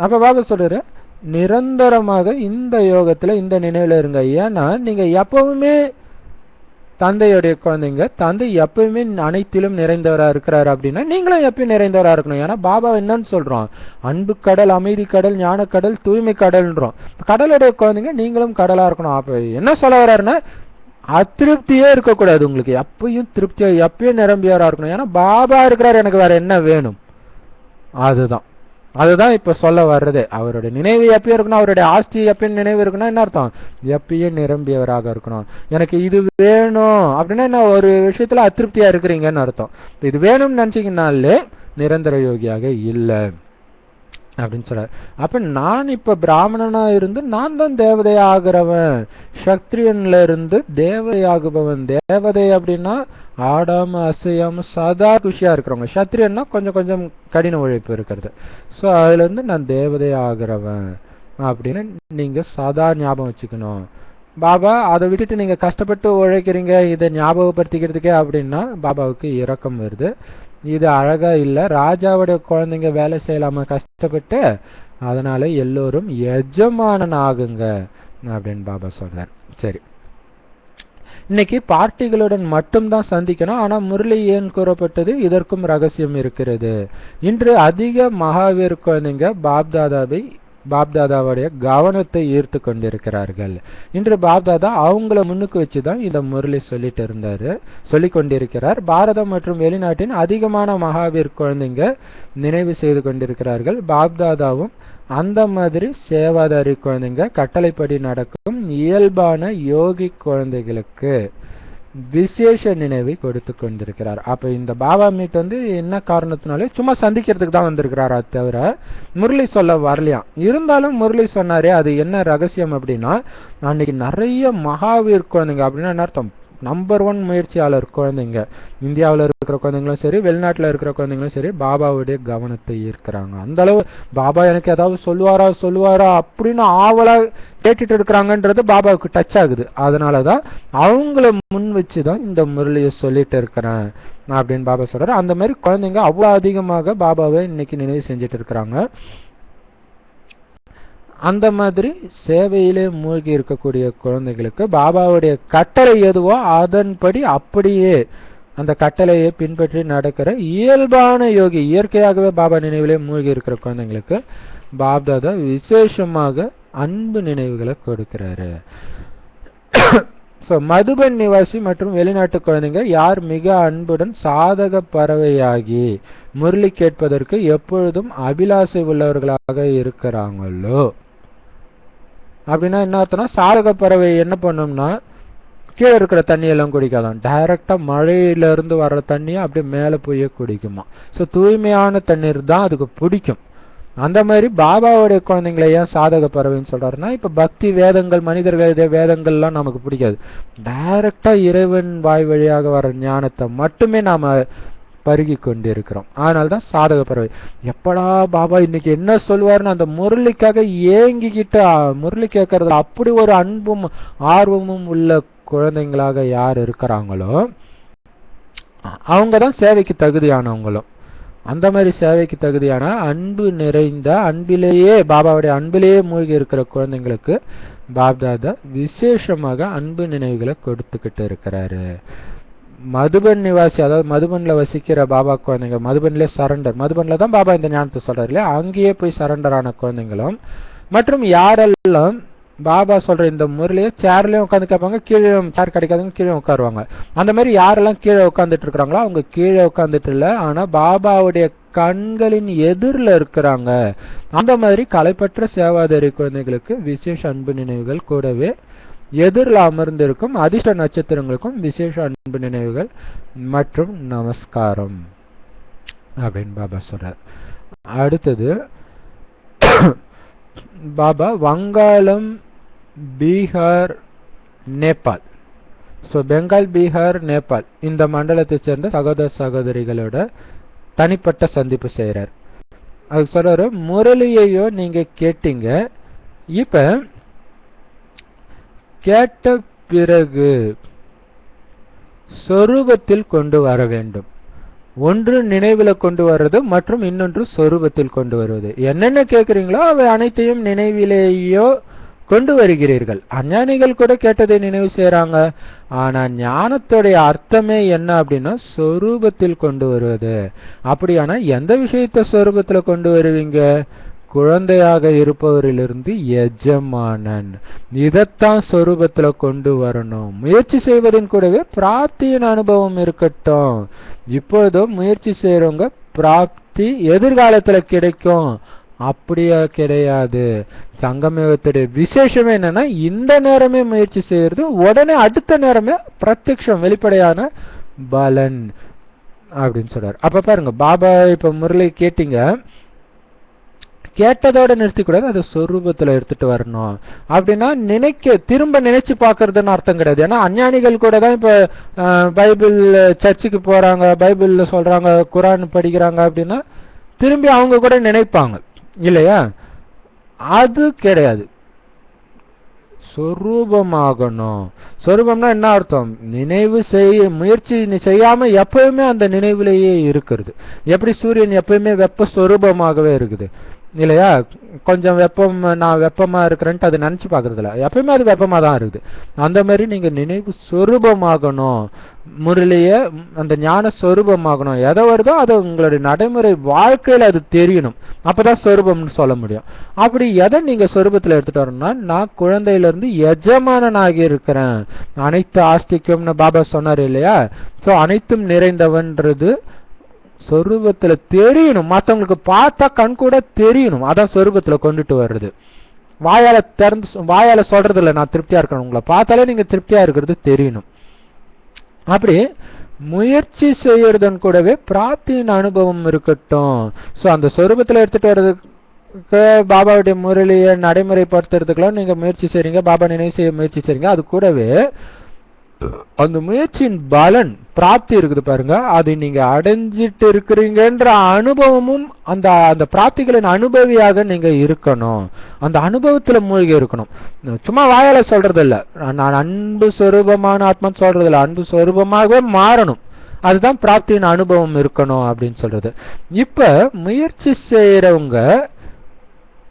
அப்ப பாபா சொல்றாரு, நிரந்தரமாக இந்த யோகத்துல இந்த நினைவுல இருங்க. ஏன்னா நீங்க எப்பவுமே தந்தையுடைய குழந்தைங்க, தந்தை எப்பவுமே அனைத்திலும் நிறைந்தவரா இருக்கிறாரு அப்படின்னா நீங்களும் எப்பயும் நிறைந்தவரா இருக்கணும். ஏன்னா பாபா என்னன்னு சொல்றோம், அன்பு கடல், அமைதி கடல், ஞான கடல், தூய்மை கடல்ன்றோம். கடலுடைய குழந்தைங்க நீங்களும் கடலா இருக்கணும். அப்ப என்ன சொல்ல வர்றாருன்னா, அதிருப்தியே இருக்கக்கூடாது உங்களுக்கு, எப்பயும் திருப்தியா எப்பயும் நிரம்பியவரா இருக்கணும். ஏன்னா பாபா இருக்கிறார், எனக்கு வேற என்ன வேணும்? அதுதான் இப்ப சொல்ல வர்றது. அவருடைய நினைவு எப்பயும் இருக்கணும், அவருடைய ஆஸ்தி எப்பயும் நினைவு இருக்கணும். என்ன அர்த்தம்? எப்பயும் நிரம்பியவராக இருக்கணும். எனக்கு இது வேணும் அப்படின்னா என்ன, ஒரு விஷயத்துல அதிருப்தியா இருக்கிறீங்கன்னு அர்த்தம். இது வேணும்னு நினைச்சீங்கன்னாலே நிரந்தர யோகியாக இல்லை அப்படின்னு சொல்றாரு. அப்ப நான் இப்ப பிராமணனா இருந்து நான் தான் தேவதை ஆகிறவன், சத்திரியன்ல இருந்து தேவதை ஆகுபவன். தேவதை அப்படின்னா ஆடாம அசையாம சதா குஷியா இருக்கிறவங்க. சத்திரியன்னா கொஞ்சம் கொஞ்சம் கடின உழைப்பு இருக்கிறது. சோ அதுல இருந்து நான் தேவதை ஆகிறவன் அப்படின்னு நீங்க சதா ஞாபகம் வச்சுக்கணும். பாபா அதை விட்டுட்டு நீங்க கஷ்டப்பட்டு உழைக்கிறீங்க இதை ஞாபகப்படுத்திக்கிறதுக்கே அப்படின்னா பாபாவுக்கு இரக்கம் வருது. இது அழகா இல்ல. ராஜாவுடைய குழந்தைங்க வேலை செய்யலாம கஷ்டப்பட்டு, அதனால எல்லோரும் எஜமானன் ஆகுங்க அப்படின்னு பாபா சொல்றார். சரி, இன்னைக்கு பார்ட்டிகளுடன் மட்டும்தான் சந்திக்கணும். ஆனா முரளி ஏன் கூறப்பட்டது? இதற்கும் ரகசியம் இருக்கிறது. இன்று அதிக மகாவீர் குழந்தைங்க பாப்தாதாவுடைய கவனத்தை ஈர்த்து கொண்டிருக்கிறார்கள். இன்று பாப்தாதா அவங்கள முன்னுக்கு வச்சுதான் இந்த முரளி சொல்லிக் கொண்டிருக்கிறார். பாரதம் மற்றும் வெளிநாட்டின் அதிகமான மகாவீர் குழந்தைங்க நினைவு செய்து கொண்டிருக்கிறார்கள். பாப்தாதாவும் அந்த மாதிரி சேவாதாரி குழந்தைங்க கட்டளைப்படி நடக்கும் இயல்பான யோகி குழந்தைகளுக்கு விசேஷ நினைவை கொடுத்து கொண்டிருக்கிறார். அப்ப இந்த பாபா மீட் என்ன காரணத்தினாலே சும்மா சந்திக்கிறதுக்கு தான் வந்திருக்கிறாரா தவிர முரளி சொல்ல வரலையாம். இருந்தாலும் முரளி சொன்னாரே, அது என்ன ரகசியம் அப்படின்னா, அன்னைக்கு நிறைய மகாவீர் குழந்தைங்க அப்படின்னா என்ன அர்த்தம், நம்பர் 1 முயற்சியாளர் குழந்தைங்க, இந்தியாவில் இருக்கிற குழந்தைங்களும் சரி வெளிநாட்டில் இருக்கிற குழந்தைங்களும் சரி பாபாவுடைய கவனத்தை ஈர்க்கிறாங்க. அந்த அளவு பாபா எனக்கு ஏதாவது சொல்லுவாரா அப்படின்னு ஆவலா கேட்டுட்டு இருக்கிறாங்கன்றது பாபாவுக்கு டச் ஆகுது. அதனாலதான் அவங்கள முன் வச்சுதான் இந்த முரளியை சொல்லிட்டு இருக்கிறேன் அப்படின்னு பாபா சொல்றாரு. அந்த மாதிரி குழந்தைங்க அவ்வளவு அதிகமாக பாபாவை இன்னைக்கு நினைவு செஞ்சுட்டு இருக்கிறாங்க. அந்த மாதிரி சேவையிலே மூழ்கி இருக்கக்கூடிய குழந்தைகளுக்கு பாபாவுடைய கட்டளை எதுவோ அதன்படி அப்படியே அந்த கட்டளையை பின்பற்றி நடக்கிற இயல்பான யோகி, இயற்கையாகவே பாபா நினைவிலே மூழ்கி இருக்கிற குழந்தைங்களுக்கு பாப்தாதா விசேஷமாக அன்பு நினைவுகளை கொடுக்கிறாரு. மதுபன் நிவாசி மற்றும் வெளிநாட்டு குழந்தைங்க யார் மிக அன்புடன் சாதக பறவையாகி முரளி கேட்பதற்கு எப்பொழுதும் அபிலாசை உள்ளவர்களாக இருக்கிறாங்களோ, அப்படின்னா என்ன அர்த்தம்னா, சாதக பறவை என்ன பண்ணும்னா கீழே இருக்கிற தண்ணியெல்லாம் குடிக்காதான், டைரக்டா மழையில இருந்து வர்ற தண்ணியை அப்படியே மேல போய் குடிக்குமா. ஸோ தூய்மையான தண்ணீர் தான் அதுக்கு பிடிக்கும். அந்த மாதிரி பாபாவுடைய குழந்தைங்களை ஏன் சாதக பறவைன்னு சொல்றாருன்னா, இப்ப பக்தி வேதங்கள், மனிதர்கள் வேதங்கள்லாம் நமக்கு பிடிக்காது. டைரக்டா இறைவன் வாய் வழியாக வர ஞானத்தை மட்டுமே நாம பருகி கொண்டிருக்கிறோம். அதனால்தான் சாதக பறவை. எப்படா பாபா இன்னைக்கு என்ன சொல்லுவாருன்னு அந்த முரளிக்காக ஏங்கிக்கிட்டு முரளி கேட்கறதுல அப்படி ஒரு அன்பும் ஆர்வமும் உள்ள குழந்தைங்களாக யார் இருக்கிறாங்களோ அவங்கதான் சேவைக்கு தகுதியானவங்களும். அந்த மாதிரி சேவைக்கு தகுதியான அன்பு நிறைந்த அன்பிலேயே பாபாவுடைய அன்பிலேயே மூழ்கி இருக்கிற குழந்தைங்களுக்கு பாப்தாதா விசேஷமாக அன்பு நினைவுகளை கொடுத்துக்கிட்டு இருக்கிறாரு. மதுபன் நிவாசி, அதாவது மதுபன்ல வசிக்கிற பாபா குழந்தைங்க, மதுபன்ல சரண்டர், மதுபன்ல தான் பாபா இந்த ஞானத்தை சொல்றாரு இல்லையா, அங்கேயே போய் சரண்டர் ஆன குழந்தைங்களும் மற்றும் யாரெல்லாம் பாபா சொல்ற இந்த முறையிலேயே சேர்லயும் உட்காந்து கேட்பாங்க, கீழே சேர் கிடைக்காதவங்க கீழே உட்காருவாங்க. அந்த மாதிரி யாரெல்லாம் கீழே உட்காந்துட்டு இருக்கிறாங்களோ அவங்க கீழே உட்காந்துட்டு இல்ல, ஆனா பாபாவுடைய கண்களின் எதிரில் இருக்கிறாங்க. அந்த மாதிரி கலைப்பற்ற சேவாதாரி குழந்தைகளுக்கு விசேஷ அன்பு நினைவுகள் கூடவே எதிரில் அமர்ந்திருக்கும் அதிர்ஷ்ட நட்சத்திரங்களுக்கும் விசேஷ அன்பு நினைவுகள் மற்றும் நமஸ்காரம் அப்படின்னு பாபா சொல்றார். அடுத்தது பாபா வங்காளம், பீகார், நேபாள், பெங்கால், பீகார், நேபாள் இந்த மண்டலத்தை சேர்ந்த சகோதர சகோதரிகளோட தனிப்பட்ட சந்திப்பு செய்யறார். அது சொல்றாரு, முரளியையோ நீங்க கேட்டீங்க, இப்ப கேட்ட பிறகு சொரூபத்தில் கொண்டு வர வேண்டும். ஒன்று நினைவுல கொண்டு வர்றது மற்றும் இன்னொன்று சொரூபத்தில் கொண்டு வருவது. என்னென்ன கேட்குறீங்களோ அவை அனைத்தையும் நினைவிலேயோ கொண்டு வருகிறீர்கள். அஞ்ஞானிகள் கூட கேட்டதை நினைவு செய்யறாங்க. ஆனா ஞானத்துடைய அர்த்தமே என்ன அப்படின்னா சொரூபத்தில் கொண்டு வருவது. அப்படியானா எந்த விஷயத்த சொரூபத்துல கொண்டு வருவீங்க? குழந்தையாக இருப்பவரிலிருந்து எஜமானன், இதைத்தான் சொரூபத்துல கொண்டு வரணும். முயற்சி செய்வதன் கூடவே பிராப்தியின் அனுபவம் இருக்கட்டும். இப்பொழுதோ முயற்சி செய்யறவங்க பிராப்தி எதிர்காலத்துல கிடைக்கும், அப்படியா கிடையாது. சங்கமயுகத்துடைய விசேஷமே என்னன்னா இந்த நேரமே முயற்சி செய்யறது, உடனே அடுத்த நேரமே பிரத்யக்ஷம் வெளிப்படையான பலன் அப்படின்னு சொல்றாரு. அப்ப பாருங்க, பாபா இப்ப முரளி கேட்டீங்க, கேட்டதோட நிறுத்தி கூடாது, அதை சொரூபத்துல எடுத்துட்டு வரணும். அப்படின்னா திரும்ப நினைச்சு பாக்குறதுன்னு அர்த்தம் கிடையாது. ஏன்னா அஞ்ஞானிகள் கூட தான் இப்ப பைபிள் சர்ச்சுக்கு போறாங்க, பைபிள்ல சொல்றாங்க, குரான் படிக்கிறாங்க அப்படின்னா திரும்பி அவங்க கூட நினைப்பாங்க இல்லையா? அது கிடையாது. சொரூபமாகணும். சொரூபம்னா என்ன அர்த்தம்? நினைவு முயற்சி செய்யாம எப்பவுமே அந்த நினைவுலேயே இருக்கிறது. எப்படி சூரியன் எப்பயுமே வெப்ப சொரூபமாகவே இருக்குது இல்லையா? கொஞ்சம் வெப்பம், நான் வெப்பமா இருக்கிறேன்ட்டு அது நினைச்சு பாக்குறதுல எப்பயுமே அது வெப்பமா தான் இருக்குது. அந்த மாதிரி நீங்க நினைவு சொரூபமாகணும், முரளிய அந்த ஞான சொரூபமாகணும். எதை வருதோ அது உங்களுடைய நடைமுறை வாழ்க்கையில அது தெரியணும். அப்பதான் சொரூபம்னு சொல்ல முடியும். அப்படி எதை நீங்க சொரூபத்துல எடுத்துட்டு வரணும்னா, நான் குழந்தையில இருந்து எஜமானனாகி இருக்கிறேன், அனைத்து ஆஸ்திக்கும்னு பாபா சொன்னார் இல்லையா? சோ அனைத்தும் நிறைந்தவன்றது சொரூபத்துல தெரியணும். மற்றவங்களுக்கு பார்த்தா கண் கூட தெரியணும். அதான் சொரூபத்துல கொண்டுட்டு வர்றது. வாயால சொல்றது இல்லை நான் திருப்தியா இருக்கணும், உங்களை பார்த்தாலே நீங்க திருப்தியா இருக்கிறது தெரியணும். அப்படி முயற்சி செய்யறதன் கூடவே பிராப்தியின் அனுபவம் இருக்கட்டும். சோ அந்த சொரூபத்துல எடுத்துட்டு வர்றதுக்கு பாபாவுடைய முரளியை நடைமுறைப்படுத்துறதுக்கெல்லாம் நீங்க முயற்சி செய்றீங்க, பாபா நினைவு செய்ய முயற்சி செய்றீங்க. அது கூடவே அந்த முயற்சியின் பலன் பிராப்தி இருக்குது பாருங்க, அது நீங்க அடைஞ்சிட்டு இருக்கிறீங்கன்ற அனுபவமும் அந்த அந்த பிராப்திகளின் அனுபவியாக நீங்க இருக்கணும். அந்த அனுபவத்துல மூழ்கி இருக்கணும். சும்மா வாயால சொல்றது இல்ல, நான் அன்பு சொரூபமான ஆத்மா சொல்றது இல்ல, அன்பு சொரூபமாகவே மாறணும். அதுதான் பிராப்தியின் அனுபவம் இருக்கணும் அப்படின்னு சொல்றது. இப்ப முயற்சி செய்யறவங்க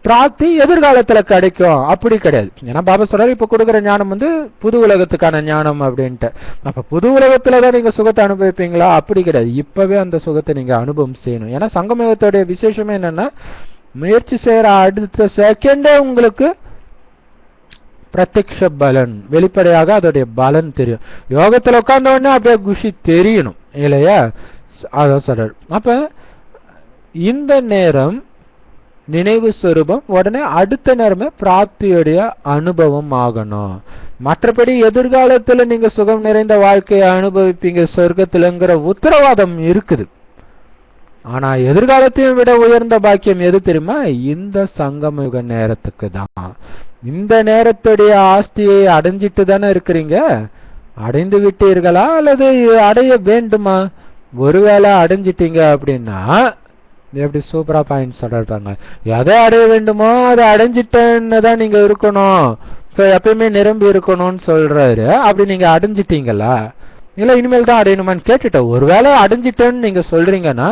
பிராப்தி எதிர்காலத்துல கிடைக்கும் அப்படி கிடையாது. ஏன்னா பாபா சொல்றாரு, இப்ப கொடுக்குற ஞானம் புது உலகத்துக்கான ஞானம் அப்படின்ட்டு. அப்ப புது உலகத்துலதான் நீங்க சுகத்தை அனுபவிப்பீங்களா? அப்படி கிடையாது. இப்பவே அந்த சுகத்தை நீங்க அனுபவம் செய்யணும். ஏன்னா சங்கமயுகத்துடைய விசேஷமே என்னன்னா, முயற்சி செய்யற அடுத்த செகண்டே உங்களுக்கு பிரத்யக்ஷ பலன் வெளிப்படையாக அதோடைய பலன் தெரியும். யோகத்துல உட்கார்ந்த உடனே அப்படியே குஷி தெரியணும் இல்லையா? அதான் சொல்றாரு. அப்ப இந்த நேரம் நினைவு சொரூபம், உடனே அடுத்த நேரமே பிராப்தியுடைய அனுபவம் ஆகணும். மற்றபடி எதிர்காலத்துல நீங்க சுகம் நிறைந்த வாழ்க்கையை அனுபவிப்பீங்க சொர்க்கத்துலங்கிற உத்தரவாதம் இருக்குது. ஆனா எதிர்காலத்தையும் விட உயர்ந்த பாக்கியம் எது தெரியுமா? இந்த சங்கமயுக நேரத்துக்கு தான். இந்த நேரத்துடைய ஆஸ்தியை அடைஞ்சிட்டு தானே இருக்கிறீங்க. அடைந்து விட்டீர்களா அல்லது அடைய வேண்டுமா? ஒருவேளை அடைஞ்சிட்டீங்க அப்படின்னா எப்படி சூப்பரா பாயிண்ட் சொல்றாங்க, எதை அடைய வேண்டுமோ அதை அடைஞ்சிட்டேன்னு தான் நீங்க இருக்கணும், எப்பயுமே நிரம்பி இருக்கணும்னு சொல்றாரு. அப்படி நீங்க அடைஞ்சிட்டீங்களா இல்ல இனிமேல் தான் அடையணுமான்னு கேட்டுட்டேன். ஒருவேளை அடைஞ்சிட்டேன்னு நீங்க சொல்றீங்கன்னா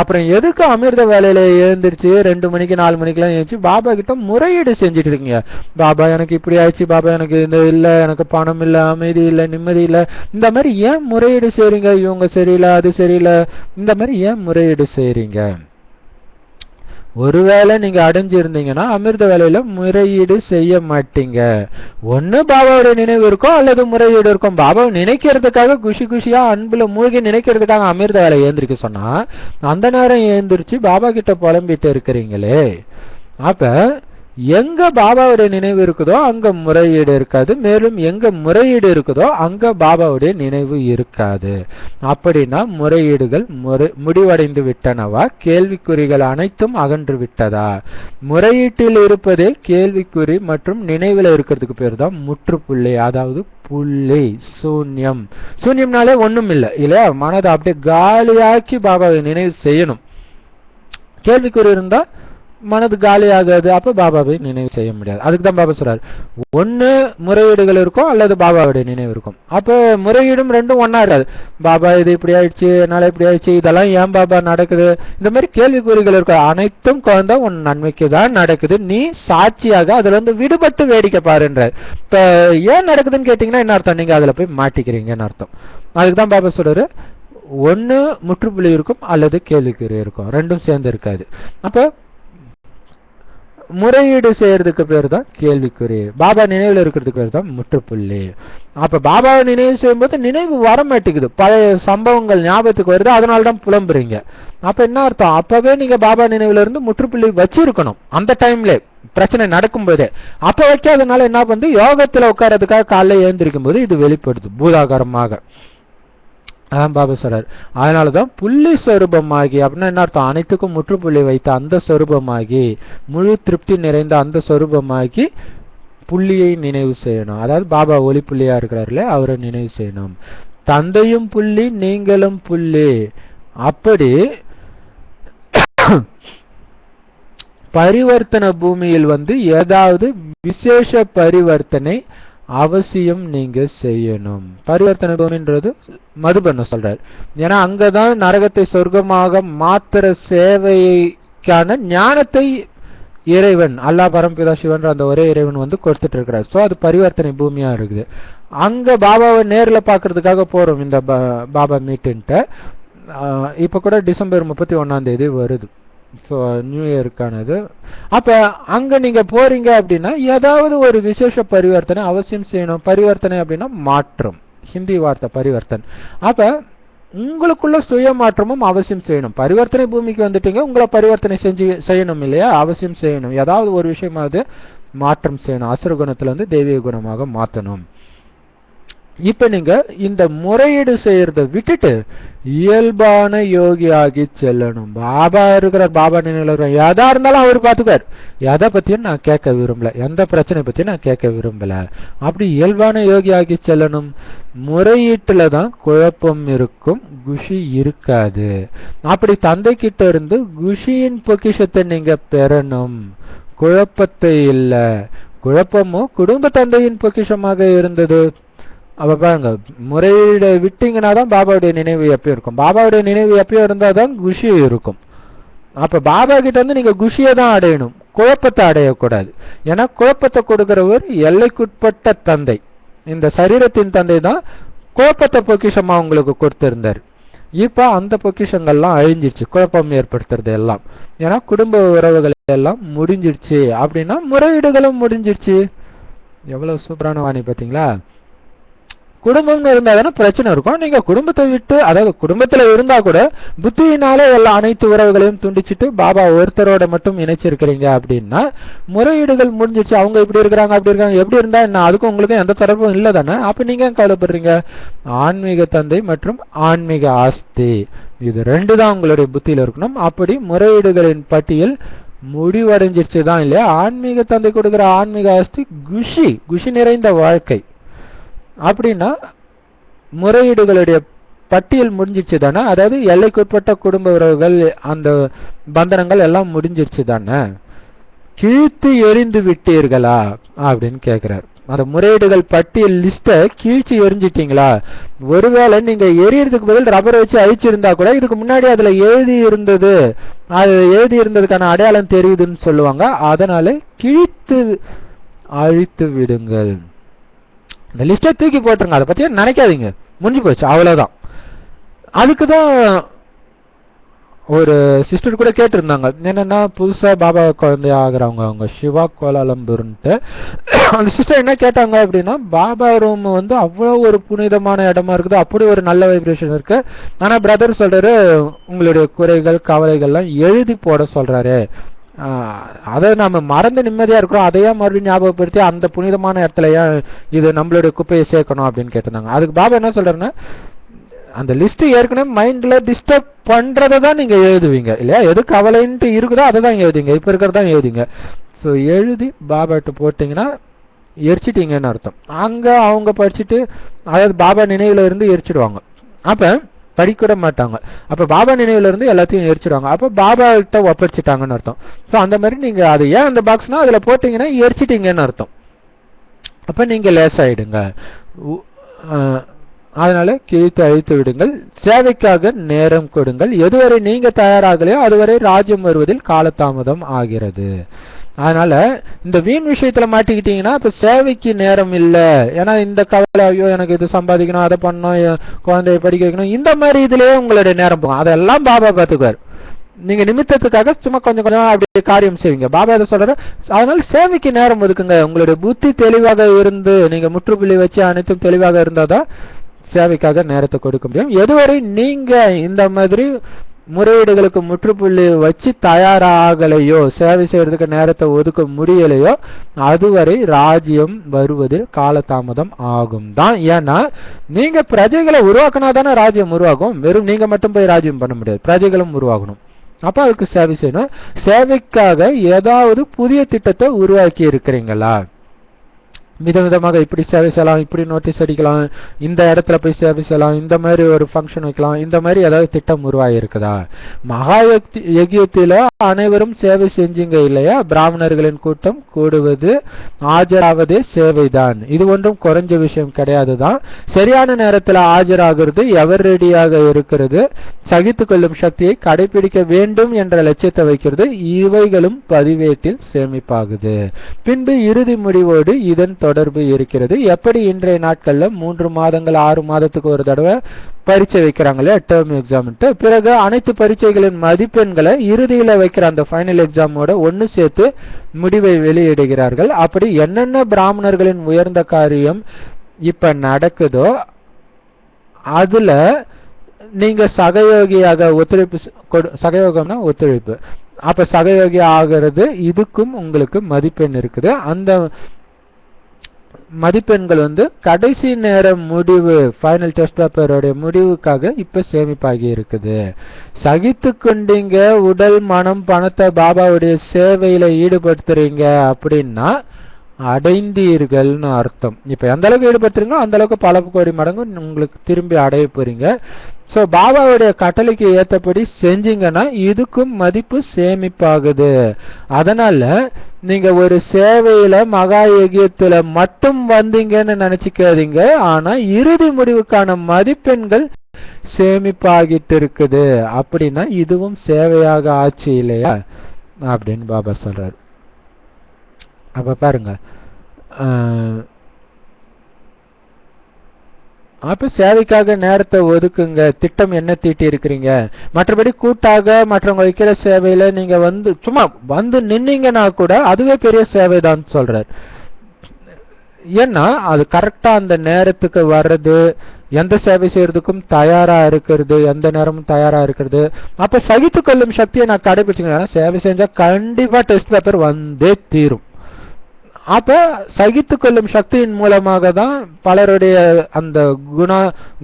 அப்புறம் எதுக்கு அமிர்த வேலையில எழுந்திருச்சு 2 மணிக்கு 4 மணிக்கெல்லாம் எழுந்துச்சு பாபா கிட்ட முறையீடு செஞ்சுட்டு இருக்கீங்க? பாபா எனக்கு இப்படி ஆயிடுச்சு, பாபா எனக்கு இந்த இல்ல, எனக்கு பணம் இல்ல, அமைதி இல்ல, நிம்மதி இல்ல. இந்த மாதிரி ஏன் முறையீடு செய்றீங்க? இவங்க சரியில்லை, அது சரியில்லை, இந்த மாதிரி ஏன் முறையீடு செய்றீங்க? ஒருவேளை நீங்க அடைஞ்சிருந்தீங்கன்னா அமிர்த வேலையில முறையீடு செய்ய மாட்டீங்க. ஒண்ணு பாபாவுடைய நினைவு இருக்கும் அல்லது முறையீடு இருக்கும். பாபாவை நினைக்கிறதுக்காக குஷி குஷியா அன்புல மூழ்கி நினைக்கிறதுக்காக அமிர்த வேலை ஏந்திரிக்க சொன்னா அந்த நேரம் ஏந்திரிச்சு பாபா கிட்ட புலம்பிட்டு இருக்கிறீங்களே. அப்ப எங்க பாபாவுடைய நினைவு இருக்குதோ அங்க முறையீடு இருக்காது, மேலும் எங்க முறையீடு இருக்குதோ அங்க பாபாவுடைய நினைவு இருக்காது. அப்படின்னா முறையீடுகள் முடிவடைந்து விட்டனவா? கேள்விக்குறிகள் அனைத்தும் அகன்று விட்டதா? முறையீட்டில் இருப்பதே கேள்விக்குறி மற்றும் நினைவுல இருக்கிறதுக்கு பேர் தான் முற்றுப்புள்ளி, அதாவது புள்ளி, சூன்யம். சூன்யம்னாலே ஒண்ணும் இல்லை இல்லையா? மனதை அப்படியே காலியாக்கி பாபாவை நினைவு செய்யணும். கேள்விக்குறி இருந்தா மனது காலி ஆகாது, அப்ப பாபாவை நினைவு செய்ய முடியாது. அதுக்கு தான் பாபா சொல்றாரு, ஒண்ணு முறையீடுகள் இருக்கும் அல்லது பாபாவுடைய நினைவு இருக்கும். அப்ப முறையீடும் ரெண்டும் ஒன்னா இருக்காது. பாபா இது இப்படி ஆயிடுச்சு, என்னால இப்படி ஆயிடுச்சு, இதெல்லாம் ஏன் பாபா நடக்குது, இந்த மாதிரி கேள்விக்குறிகள் இருக்கும். அனைத்தும் குழந்தை உன் நன்மைக்கு தான் நடக்குது, நீ சாட்சியாக அதுல இருந்து விடுபட்டு வேடிக்கை பாருன்ற. இப்ப ஏன் நடக்குதுன்னு கேட்டீங்கன்னா என்ன அர்த்தம், நீங்க அதுல போய் மாட்டிக்கிறீங்கன்னு அர்த்தம். அதுக்கு தான் பாபா சொல்றாரு, ஒண்ணு முற்றுப்புள்ளி இருக்கும் அல்லது கேள்விக்குறி இருக்கும், ரெண்டும் சேர்ந்து இருக்காது. அப்ப முறையீடு செய்யறதுக்கு பேர் தான் கேள்விக்குறி, பாபா நினைவுல இருக்கிறதுக்கு பேர் தான் முற்றுப்புள்ளி. அப்ப பாபாவை நினைவு செய்யும் போது நினைவு வர மாட்டேங்குது, பழைய சம்பவங்கள் ஞாபகத்துக்கு வருது, அதனாலதான் புலம்புறீங்க. அப்ப என்ன அர்த்தம், அப்பவே நீங்க பாபா நினைவுல இருந்து முற்றுப்புள்ளி வச்சிருக்கணும் அந்த டைம்ல, பிரச்சனை நடக்கும் போதே. அப்ப வைக்காதனால என்ன பண்ணுது, யோகத்துல உட்காரதுக்காக காலைல எழுந்திருக்கும் போது இது வெளிப்படுது பூதாகாரமாக. அதான் பாபா சொல்றார், அதனாலதான் புள்ளி சொரூபமாகி, அப்படின்னா என்ன அர்த்தம், அனைத்துக்கும் முற்றுப்புள்ளி வைத்த அந்த சொரூபமாகி, முழு திருப்தி நிறைந்த அந்த சொரூபமாகி புள்ளியை நினைவு செய்யணும். அதாவது பாபா ஒளி புள்ளியா இருக்கிறார்களே அவரை நினைவு செய்யணும். தந்தையும் புள்ளி, நீங்களும் புள்ளி. அப்படி பரிவர்த்தன பூமியில் ஏதாவது விசேஷ பரிவர்த்தனை அவசியம் நீங்க செய்யணும். பரிவர்த்தனை பூமின்றது மதுபண்ண சொல்றாரு. ஏன்னா அங்கதான் நரகத்தை சொர்க்கமாக மாத்திர சேவைக்கான ஞானத்தை இறைவன் அல்லாஹ் பரம்பிதா சிவன் அந்த ஒரே இறைவன் கொடுத்துட்டு இருக்கிறார். சோ அது பரிவர்த்தனை பூமியா இருக்குது. அங்க பாபாவை நேர்ல பாக்குறதுக்காக போறோம் இந்த பாபா மீட்டுன்ட்டு. இப்ப கூட டிசம்பர் 31 வருது, ஸோ நியூ இயருக்கானது. அப்ப அங்க நீங்க போறீங்க அப்படின்னா ஏதாவது ஒரு விசேஷ பரிவர்த்தனை அவசியம் செய்யணும். பரிவர்த்தனை அப்படின்னா மாற்றம், ஹிந்தி வார்த்தை பரிவர்த்தன். அப்ப உங்களுக்குள்ள சுய மாற்றமும் அவசியம் செய்யணும். பரிவர்த்தனை பூமிக்கு வந்துட்டீங்க, உங்களை பரிவர்த்தனை செய்யணும் இல்லையா, அவசியம் செய்யணும். ஏதாவது ஒரு விஷயமாவது மாற்றம் செய்யணும், அசுர குணத்துல தெய்வீக குணமாக மாற்றணும். இப்ப நீங்க இந்த முறையீடு செய்யறத விட்டுட்டு இயல்பான யோகி ஆகி செல்லணும். பாபா இருக்கிறார், பாபா நினைவுல எதா இருந்தாலும் அவர் பாத்துக்கார். எதை பத்தியும் நான் கேட்க விரும்பல, எந்த பிரச்சனை பத்தியும் நான் கேட்க விரும்பல. அப்படி இயல்பான யோகி ஆகி செல்லணும். முறையீட்டுலதான் குழப்பம் இருக்கும், குஷி இருக்காது. அப்படி தந்தை கிட்ட இருந்து குஷியின் பொக்கிஷத்தை நீங்க பெறணும், குழப்பத்தை இல்ல. குழப்பமும் குடும்ப தந்தையின் பொக்கிஷமாக இருந்தது. அப்ப பாருங்க, முறையீட விட்டீங்கன்னா தான் பாபாவுடைய நினைவு எப்பயும் இருக்கும். பாபாவுடைய நினைவு எப்பயும் இருந்தாதான் குஷி இருக்கும். அப்ப பாபா கிட்ட நீங்க குஷியை தான் அடையணும், குழப்பத்தை அடையக்கூடாது. ஏன்னா குழப்பத்தை கொடுக்கிறவர் எல்லைக்குட்பட்ட தந்தை, இந்த சரீரத்தின் தந்தை தான் குழப்பத்தை பொக்கிஷமா உங்களுக்கு கொடுத்திருந்தார். இப்ப அந்த பொக்கிஷங்கள்லாம் அழிஞ்சிருச்சு, குழப்பம் ஏற்படுத்துறது எல்லாம். ஏன்னா குடும்ப உறவுகள் எல்லாம் முடிஞ்சிருச்சு அப்படின்னா முறையீடுகளும் முடிஞ்சிருச்சு. எவ்வளவு சூப்பரான வாணி பாத்தீங்களா. குடும்பம்னு இருந்தா தானே பிரச்சனை இருக்கும். நீங்க குடும்பத்தை விட்டு, அதாவது குடும்பத்துல இருந்தா கூட புத்தியினாலே எல்லா அனைத்து உறவுகளையும் துண்டிச்சுட்டு பாபா ஒருத்தரோட மட்டும் இணைச்சிருக்கிறீங்க அப்படின்னா முறையீடுகள் முடிஞ்சிச்சு. அவங்க இப்படி இருக்கிறாங்க அப்படி இருக்காங்க, எப்படி இருந்தா என்ன, அதுக்கும் உங்களுக்கும் எந்த தொடர்பும் இல்லை தானே. அப்ப நீங்க கவலைப்படுறீங்க. ஆன்மீக தந்தை மற்றும் ஆன்மீக ஆஸ்தி, இது ரெண்டு தான் உங்களுடைய புத்தியில இருக்கணும். அப்படி முறையீடுகளின் பட்டியல் முடிவடைஞ்சிருச்சு தான் இல்லையா. ஆன்மீக தந்தை கொடுக்கிற ஆன்மீக ஆஸ்தி குஷி, குஷி நிறைந்த வாழ்க்கை. அப்படின்னா முறையீடுகளுடைய பட்டியல் முடிஞ்சிருச்சு தானே. அதாவது எல்லைக்குட்பட்ட குடும்ப உறவுகள், அந்த பந்தனங்கள் எல்லாம் முடிஞ்சிருச்சு தானே. கீழ்த்து எரிந்து விட்டீர்களா அப்படின்னு கேட்கிறார். அந்த முறையீடுகள் பட்டியல் லிஸ்ட கீழ்ச்சி எரிஞ்சிட்டீங்களா. ஒருவேளை நீங்க எரியறதுக்கு பதில் ரப்பரை வச்சு அழிச்சிருந்தா கூட இதுக்கு முன்னாடி அதுல எழுதி இருந்தது, அது எழுதி இருந்ததுக்கான அடையாளம் தெரியுதுன்னு சொல்லுவாங்க. அதனால கிழித்து அழித்து விடுங்கள், இந்த லிஸ்ட்டை தூக்கி போட்டுருங்க, அதை பத்தி நினைக்காதீங்க, முடிஞ்சு போச்சு, அவ்வளவுதான். அதுக்குதான் ஒரு சிஸ்டர் கூட கேட்டிருந்தாங்க, என்னன்னா புதுசா பாபா குழந்தை ஆகுறவங்க, அவங்க சிவா கோலாலம்பூர்ன்ட்டு. அந்த சிஸ்டர் என்ன கேட்டாங்க அப்படின்னா, பாபா ரூம் அவ்வளவு ஒரு புனிதமான இடமா இருக்குது, அப்படி ஒரு நல்ல வைப்ரேஷன் இருக்கு. ஆனா பிரதர் சொல்றாரு, உங்களுடைய குறைகள் கவலைகள்லாம் எழுதி போட சொல்றாரு, அதை நம்ம மறந்து நிம்மதியா இருக்கிறோம், அதையா மறுபடியும் ஞாபகப்படுத்தி அந்த புனிதமான இடத்துலயா இது நம்மளுடைய குப்பையை சேர்க்கணும் அப்படின்னு கேட்டிருந்தாங்க. அதுக்கு பாபா என்ன சொல்றாருன்னா, அந்த லிஸ்ட் ஏற்கனவே மைண்ட்ல டிஸ்டர்ப் பண்றதான் நீங்க எழுதுவீங்க இல்லையா. எது கவலைன்ட்டு இருக்குதோ அதை தான் எழுதுங்க, இப்ப இருக்கிறதான் எழுதுங்க. ஸோ எழுதி பாபாட்டு போட்டீங்கன்னா எரிச்சிட்டீங்கன்னு அர்த்தம். அங்க அவங்க படிச்சுட்டு, அதாவது பாபா நினைவுல இருந்து எரிச்சிடுவாங்க. அப்ப படிக்கூட மாட்டாங்க. அப்ப பாபா நினைவுல இருந்து எல்லாத்தையும் எரிச்சிடுவாங்க. அப்ப பாபா கிட்ட ஒப்படைச்சிட்டாங்கன்னு அர்த்தம். சோ அந்த மாதிரி நீங்க அது ஏன் அந்த பாக்ஸ்னா அதுல போட்டீங்கன்னா எரிச்சிட்டீங்கன்னு அர்த்தம். அப்ப நீங்க லேசாயிடுங்க. அதனால கிழித்து அழித்து விடுங்கள். சேவைக்காக நேரம் கொடுங்கள். எதுவரை நீங்க தயாராகலையோ அதுவரை ராஜ்யம் வருவதில் காலதாமதம் ஆகிறது. அதனால இந்த வீண் விஷயத்துல மாட்டிக்கிட்டீங்கன்னா இப்ப சேவைக்கு நேரம் இல்ல. ஏன்னா இந்த கவலை, ஐயோ எனக்கு இது சம்பாதிக்கணும், அதை பண்ணணும், குழந்தைய படிக்க வைக்கணும், இந்த மாதிரி இதுலயே உங்களுடைய நேரம் போகும். அதெல்லாம் பாபா பாத்துக்குவார். நீங்க நிமித்தத்துக்காக சும்மா கொஞ்சம் கொஞ்சம் அப்படி காரியம் செய்வீங்க. பாபா எதை சொல்ற, அதனால சேவைக்கு நேரம் ஒதுக்குங்க. உங்களுடைய புத்தி தெளிவாக இருந்து நீங்க முற்றுப்புள்ளி வச்சு அனைத்தும் தெளிவாக இருந்தாதான் சேவைக்காக நேரத்தை கொடுக்க முடியும். எதுவரை நீங்க இந்த மாதிரி முறையீடுகளுக்கு முற்றுப்புள்ளி வச்சு தயாராகலையோ, சேவை செய்யறதுக்கு நேரத்தை ஒதுக்க முடியலையோ, அதுவரை ராஜ்யம் வருவதில் காலதாமதம் ஆகும் தான். ஏன்னா நீங்க பிரஜைகளை உருவாக்கினாதானே ராஜ்யம் உருவாகும். வெறும் நீங்க மட்டும் போய் ராஜ்யம் பண்ண முடியாது, பிரஜைகளும் உருவாகணும். அப்ப அதுக்கு சேவை செய்யணும். சேவைக்காக ஏதாவது புதிய திட்டத்தை உருவாக்கி இருக்கிறீங்களா? விதவிதமாக இப்படி சேவை செய்யலாம், இப்படி நோட்டீஸ் அடிக்கலாம், இந்த இடத்துல போய் சேவை செய்யலாம், இந்த மாதிரி ஒரு ஃபங்க்ஷன் வைக்கலாம், இந்த மாதிரி ஏதாவது திட்டம் உருவாகி இருக்குதா? மகா யஜ்யத்தில அனைவரும் சேவை செஞ்சீங்க இல்லையா? பிராமணர்களின் கூட்டம் கூடுவது ஆஜராவதே சேவைதான். இது ஒன்றும் குறைஞ்ச விஷயம் கிடையாதுதான். சரியான நேரத்தில் ஆஜராகிறது, எவர் ரெடியாக இருக்கிறது, சகித்து கொள்ளும் சக்தியை கடைபிடிக்க வேண்டும் என்ற லட்சியத்தை வைக்கிறது, இவைகளும் பதிவேட்டில் சேமிப்பாகுது. பின்பு இறுதி முடிவோடு இதன் தொடர்பு இருக்கிறது. எப்படி இன்றைய நாட்கள்ல 3 மாதங்கள் 6 மாதத்துக்கு ஒரு தடவை பரீட்சை வைக்கிறாங்களே, டேர்ம் எக்ஸாம். பிறகு அனைத்து பரீட்சைகளின் மதிப்பெண்களை இறுதியில வைக்கிற அந்த ஃபைனல் எக்ஸாமோட ஒன்னு சேர்த்து முடிவை வெளியிடுகிறார்கள். அப்படி என்னென்ன பிராமணர்களின் உயர்ந்த காரியம் இப்ப நடக்குதோ அதுல நீங்க சகயோகியாக ஒத்துழைப்பு, சகயோகம்னா ஒத்துழைப்பு, அப்ப சகயோகி ஆகிறது. இதுக்கும் உங்களுக்கு மதிப்பெண் இருக்குது. அந்த மதிப்பெண்கள் கடைசி நேர முடிவு, ஃபைனல் டெஸ்ட் பேப்பருடைய முடிவுக்காக இப்ப சேமிப்பாகி இருக்குது. சகித்து கொண்டீங்க, உடல் மனம் பணத்தை பாபாவுடைய சேவையில ஈடுபடுத்துறீங்க அப்படின்னா அடைந்தீர்கள்னு அர்த்தம். இப்ப எந்த அளவுக்கு ஈடுபடுத்துறீங்களோ அந்த அளவுக்கு பல கோடி மடங்கு உங்களுக்கு திரும்பி அடைய போறீங்க. சோ பாபாவுடைய கட்டளைக்கு ஏற்றபடி செஞ்சீங்கன்னா இதுக்கும் மதிப்பு சேமிப்பாகுது. அதனால நீங்க ஒரு சேவையில மகா யஜ்யத்துல மட்டும் வந்தீங்கன்னு நினைச்சுக்காதீங்க. ஆனா இறுதி முடிவுக்கான மதிப்பெண்கள் சேமிப்பாகிட்டு இருக்குது. அப்படின்னா இதுவும் சேவையாக ஆச்சு இல்லையா அப்படின்னு பாபா சொல்றாரு. அப்ப பாருங்க, அப்ப சேவைக்காக நேரத்தை ஒதுக்குங்க. திட்டம் என்ன தீட்டி இருக்கிறீங்க. மற்றபடி கூட்டாக மற்றவங்க வைக்கிற சேவையில நீங்க சும்மா நின்னீங்கன்னா கூட அதுவே பெரிய சேவைதான் சொல்றார். ஏன்னா அது கரெக்டா அந்த நேரத்துக்கு வர்றது, எந்த சேவை செய்யறதுக்கும் தயாரா இருக்கிறது, எந்த நேரமும் தயாரா இருக்கிறது. அப்ப சகித்து கொள்ளும் சக்தியை நான் கடைபிடிச்சுங்க. சேவை செஞ்சா கண்டிப்பா டெஸ்ட் பேப்பர் வந்தே தீரும். அப்ப சகித்து கொள்ளும் சக்தியின் மூலமாக தான் பலருடைய அந்த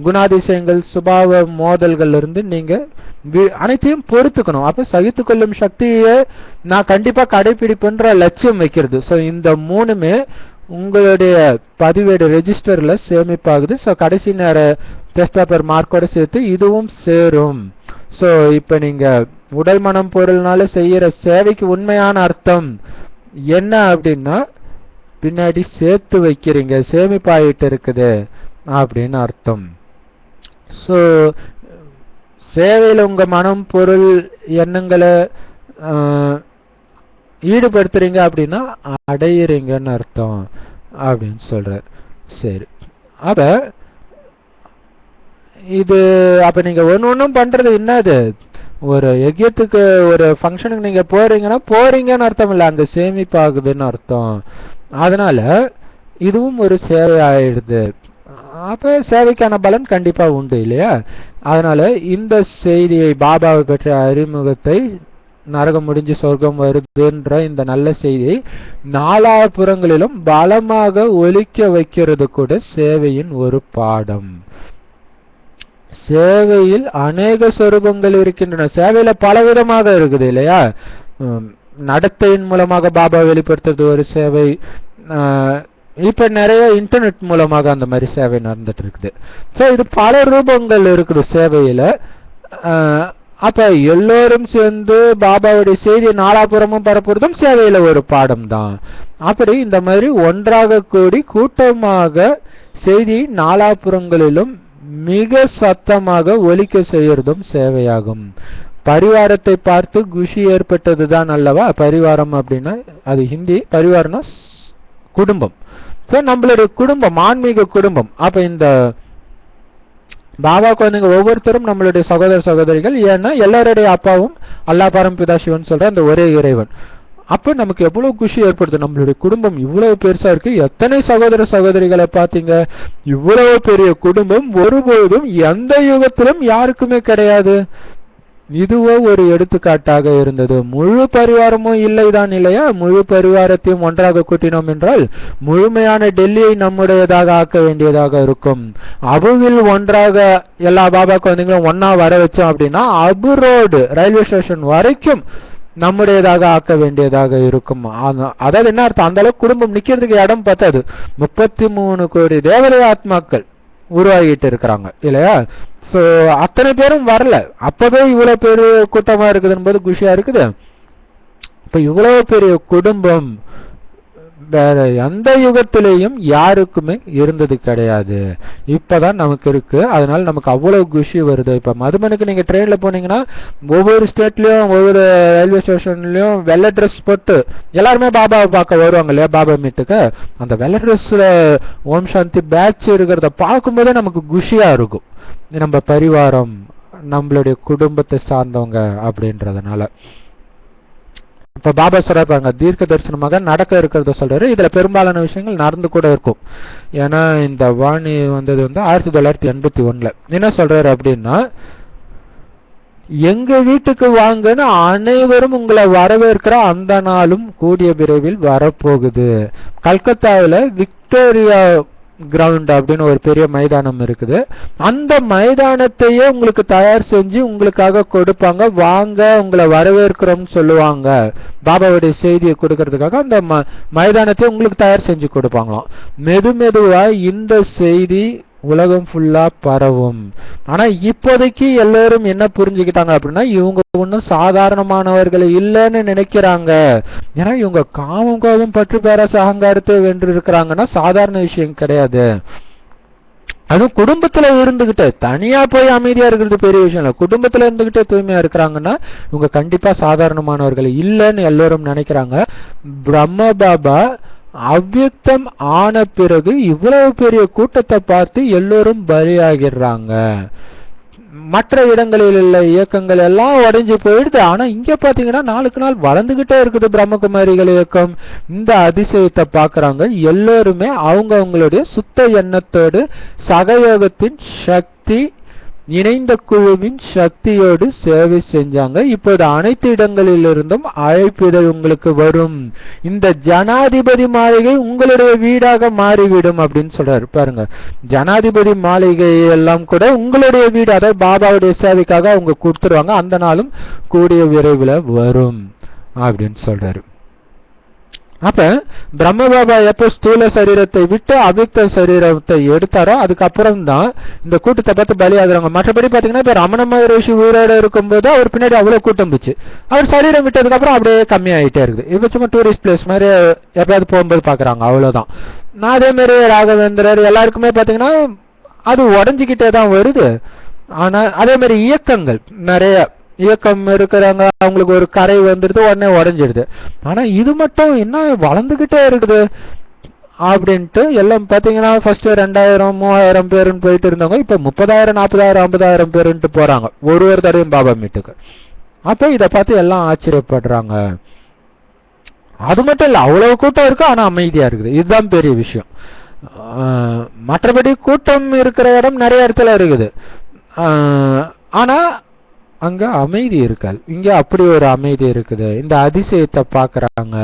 குணாதிசயங்கள், சுபாவ மோதல்கள் இருந்து நீங்க அனைத்தையும் பொறுத்துக்கணும். அப்ப சகித்து கொள்ளும் சக்தியை நான் கண்டிப்பா கடைபிடிப்புன்ற லட்சியம் வைக்கிறது. சோ இந்த மூணுமே உங்களுடைய பதிவேடு ரெஜிஸ்டர்ல சேமிப்பாகுது. சோ கடைசி நேர டெஸ்ட் பேப்பர் மார்க்கோட சேர்த்து இதுவும் சேரும். சோ இப்ப நீங்க உடல் மனம் பொருள்னால செய்யற சேவைக்கு உண்மையான அர்த்தம் என்ன அப்படின்னா பின்னாடி சேர்த்து வைக்கிறீங்க, சேமிப்பாயிட்டு இருக்குது அப்படின்னு அர்த்தம். சோ சேவையில உங்க மனம் பொருள் எண்ணங்களை ஈடுபடுத்துறீங்க அப்படின்னா அடையிறீங்கன்னு அர்த்தம் அப்படின்னு சொல்றார். சரி, அப்ப இது அப்ப நீங்க ஒன்னும் பண்றது என்னது, ஒரு யஜ்யத்துக்கு ஒரு ஃபங்க்ஷனுக்கு நீங்க போறீங்கன்னு அர்த்தம் இல்ல, அங்க சேமிப்பாகுதுன்னு அர்த்தம். அதனால இதுவும் ஒரு சேவை ஆயிடுது. அப்ப சேவைக்கான பலன் கண்டிப்பா உண்டு இல்லையா? அதனால இந்த செய்தியை, பாபாவை பற்றிய அறிமுகத்தை, நரகம் முடிஞ்சு சொர்க்கம் வருதுன்ற இந்த நல்ல செய்தியை நாலாபுறங்களிலும் பலமாக ஒலிக்க வைக்கிறது கூட சேவையின் ஒரு பாடம். சேவையில் அநேக சொரூபங்கள் இருக்கின்றன. சேவையில பலவிதமாக இருக்குது இல்லையா? நடத்தையின் மூலமாக பாபா வெளிப்படுத்துறது ஒரு சேவை, இப்ப நிறைய இன்டர்நெட் மூலமாக அந்த மாதிரி சேவை நடந்துட்டு இருக்குது. சோ இது பல ரூபங்கள் இருக்குது சேவையில. அப்ப எல்லோரும் சேர்ந்து பாபாவுடைய செய்தி நாலாபுறமும் பரப்புறதும் சேவையில ஒரு பாடம் தான். அப்படி இந்த மாதிரி ஒன்றாக கூடி கூட்டமாக செய்தி நாலாபுறங்களிலும் மிக சத்தமாக ஒலிக்க செய்யறதும் சேவையாகும். பரிவாரத்தை பார்த்து குஷி ஏற்பட்டதுதான் அல்லவா பரிவாரம் அப்படின்னா. அது ஹிந்தி. பரிவாரம்னா குடும்பம். நம்மளுடைய குடும்பம் ஆன்மீக குடும்பம். அப்ப இந்த பாபா குழந்தைங்க ஒவ்வொருத்தரும் நம்மளுடைய சகோதர சகோதரிகள். ஏன்னா எல்லாருடைய அப்பாவும் அல்லாஹ் பரம்பிதா சிவன் சொல்ற அந்த ஒரே இறைவன். அப்ப நமக்கு எவ்வளவு குஷி ஏற்படுது. நம்மளுடைய குடும்பம் இவ்வளவு பெருசா இருக்கு. எத்தனை சகோதர சகோதரிகளை பாத்தீங்க. இவ்வளவு பெரிய குடும்பம் ஒருபோதும் எந்த யுகத்திலும் யாருக்குமே கிடையாது. இதுவோ ஒரு எடுத்துக்காட்டாக இருந்தது. முழு பரிவாரமும் இல்லைதான் இல்லையா. முழு பரிவாரத்தையும் ஒன்றாக கூட்டினோம் என்றால் முழுமையான டெல்லியை நம்முடையதாக ஆக்க வேண்டியதாக இருக்கும். அபுவில் ஒன்றாக எல்லா பாபா குழந்தைங்களும் ஒன்னா வர வச்சோம் அப்படின்னா அபு ரோடு ரயில்வே ஸ்டேஷன் வரைக்கும் நம்முடையதாக ஆக்க வேண்டியதாக இருக்கும். அதாவது என்ன அர்த்தம், அந்த அளவுக்கு குடும்பம் நிக்கிறதுக்கு இடம் பத்தாது. 33 கோடி தேவதை ஆத்மாக்கள் உருவாகிட்டு இருக்கிறாங்க இல்லையா. சோ அத்தனை பேரும் வரல. அப்பவே இவ்வளவு பெரிய கூட்டமா இருக்குதுன்னு போது குஷியா இருக்குது. இப்ப இவ்வளவு பெரிய குடும்பம் வேற எந்த யுகத்திலேயும் யாருக்குமே இருந்தது கிடையாது. இப்பதான் நமக்கு இருக்கு. அதனால நமக்கு அவ்வளவு குஷி வருது. இப்ப மதுமனுக்கு நீங்க ட்ரெயின்ல போனீங்கன்னா ஒவ்வொரு ஸ்டேட்லயும் ஒவ்வொரு ரயில்வே ஸ்டேஷன்லயும் வெள்ளை ட்ரெஸ் போட்டு எல்லாருமே பாபாவை பார்க்க வருவாங்க இல்லையா. பாபா மீட்டுக்கு அந்த வெள்ளை ட்ரெஸ்ல ஓம் சாந்தி பேட்ச் இருக்கிறத பார்க்கும்போதே நமக்கு குஷியா இருக்கும். நம்ம பரிவாரம் நம்மளுடைய குடும்பத்தை சார்ந்தவங்க அப்படின்றதுனால. இப்ப பாபா சொல்றாங்க தீர்க்க தரிசனமாக நடக்க இருக்கிறத சொல்றாரு. இதுல பெரும்பாலான விஷயங்கள் நடந்து கூட இருக்கும். ஏன்னா இந்த வாணி வந்தது 1981. என்ன சொல்றாரு அப்படின்னா, எங்க வீட்டுக்கு வாங்கன்னு அனைவரும் உங்களை வரவேற்கிற அந்த நாளும் கூடிய விரைவில் வரப்போகுது. கல்கத்தாவில விக்டோரியா கிரவுண்ட் அப்படின்னு ஒரு பெரிய மைதானம் இருக்குது. அந்த மைதானத்தையே உங்களுக்கு தயார் செஞ்சு உங்களுக்காக கொடுப்பாங்க. வாங்க உங்களை வரவேற்கிறோம்னு சொல்லுவாங்க. பாபாவுடைய செய்தியை கொடுக்கறதுக்காக அந்த மைதானத்தை உங்களுக்கு தயார் செஞ்சு கொடுப்பாங்களாம். மெதுவா இந்த செய்தி உலகம் ஃபுல்லா பரவும். ஆனா இப்போதைக்கு எல்லாரும் என்ன புரிஞ்சுக்கிட்டாங்க அப்படின்னா, இவங்க ஒன்னும் சாதாரணமானவர்கள் இல்லைன்னு நினைக்கிறாங்க. ஏன்னா இவங்க காமம் கோபம் பற்று பேராச அகங்காரத்தை வென்று இருக்கிறாங்கன்னா சாதாரண விஷயம் கிடையாது. அதுவும் குடும்பத்துல இருந்துகிட்டு தனியா போய் அமைதியா இருக்கிறது பெரிய விஷயம் இல்ல. குடும்பத்துல இருந்துகிட்டே தூய்மையா இருக்கிறாங்கன்னா இவங்க கண்டிப்பா சாதாரணமானவர்கள் இல்லைன்னு எல்லாரும் நினைக்கிறாங்க. பிரம்ம பாபா அவ்வியக்தம் ஆன பிறகு இவ்வளவு பெரிய கூட்டத்தை பார்த்து எல்லோரும் பலியாகிறாங்க. மற்ற இடங்களில் உள்ள இயக்கங்கள் எல்லாம் உடைஞ்சு போயிடுது. ஆனா இங்க பாத்தீங்கன்னா நாளுக்கு நாள் வளர்ந்துகிட்டே இருக்குது பிரம்மகுமாரிகள் இயக்கம். இந்த அதிசயத்தை பாக்குறாங்க எல்லோருமே. அவங்களுடைய சுத்த எண்ணத்தோடு சகயோகத்தின் சக்தி இணைந்த குழுவின் சக்தியோடு சேவை செஞ்சாங்க. இப்போது அனைத்து இடங்களிலிருந்தும் அழைப்புதல் உங்களுக்கு வரும். இந்த ஜனாதிபதி மாளிகை உங்களுடைய வீடாக மாறிவிடும் அப்படின்னு சொல்றாரு. பாருங்க, ஜனாதிபதி மாளிகை எல்லாம் கூட உங்களுடைய வீடு, அதாவது பாபாவுடைய சேவைக்காக அவங்க கொடுத்துருவாங்க. அந்த நாளும் கூடிய விரைவில் வரும் அப்படின்னு சொல்றாரு. அப்ப பிரம்ம பாபா எப்ப ஸ்தூல சரீரத்தை விட்டு அவ்வியக்த சரீரத்தை எடுத்தாரோ அதுக்கப்புறம் தான் இந்த கூட்டத்தை பார்த்து பலியாகிறாங்க. மற்றபடி பாத்தீங்கன்னா இப்ப ரமண மகரிஷி உயிரோட இருக்கும்போது அவர் பின்னாடி அவ்வளவு கூட்டம் போச்சு. அவர் சரீரம் விட்டதுக்கு அப்புறம் அப்படியே கம்மியாயிட்டே இருக்குது. இப்ப சும்மா டூரிஸ்ட் பிளேஸ் மாதிரி எப்பயாவது போகும்போது பாக்குறாங்க, அவ்வளவுதான். நான் அதே மாதிரி ராகவேந்திரர் எல்லாருக்குமே பாத்தீங்கன்னா அது உடஞ்சுக்கிட்டே தான் வருது. ஆனா அதே மாதிரி இயக்கங்கள் நிறைய இயக்கம் இருக்கிறாங்க, அவங்களுக்கு ஒரு கரை வந்துடுது, உடனே உடஞ்சிடுது. ஆனா இது மட்டும் என்ன வளர்ந்துகிட்டே இருக்குது அப்படின்ட்டு எல்லாம் பாத்தீங்கன்னா ஃபர்ஸ்ட் 2000 3000 பேருன்னு போயிட்டு இருந்தவங்க இப்ப 30,000 40,000 50,000 பேருன்ட்டு போறாங்க ஒரு தடவையும் பாபா மீட்டுக்கு. அப்ப இத பார்த்து எல்லாம் ஆச்சரியப்படுறாங்க. அது மட்டும் இல்ல, அவ்வளவு கூட்டம் இருக்கு ஆனா அமைதியா இருக்குது. இதுதான் பெரிய விஷயம். மற்றபடி கூட்டம் இருக்கிற இடம் நிறைய இடத்துல இருக்குது, ஆனா அங்க அமைதி இருக்காது. இங்க அப்படி ஒரு அமைதி இருக்குது. இந்த அதிசயத்தை பாக்குறாங்க.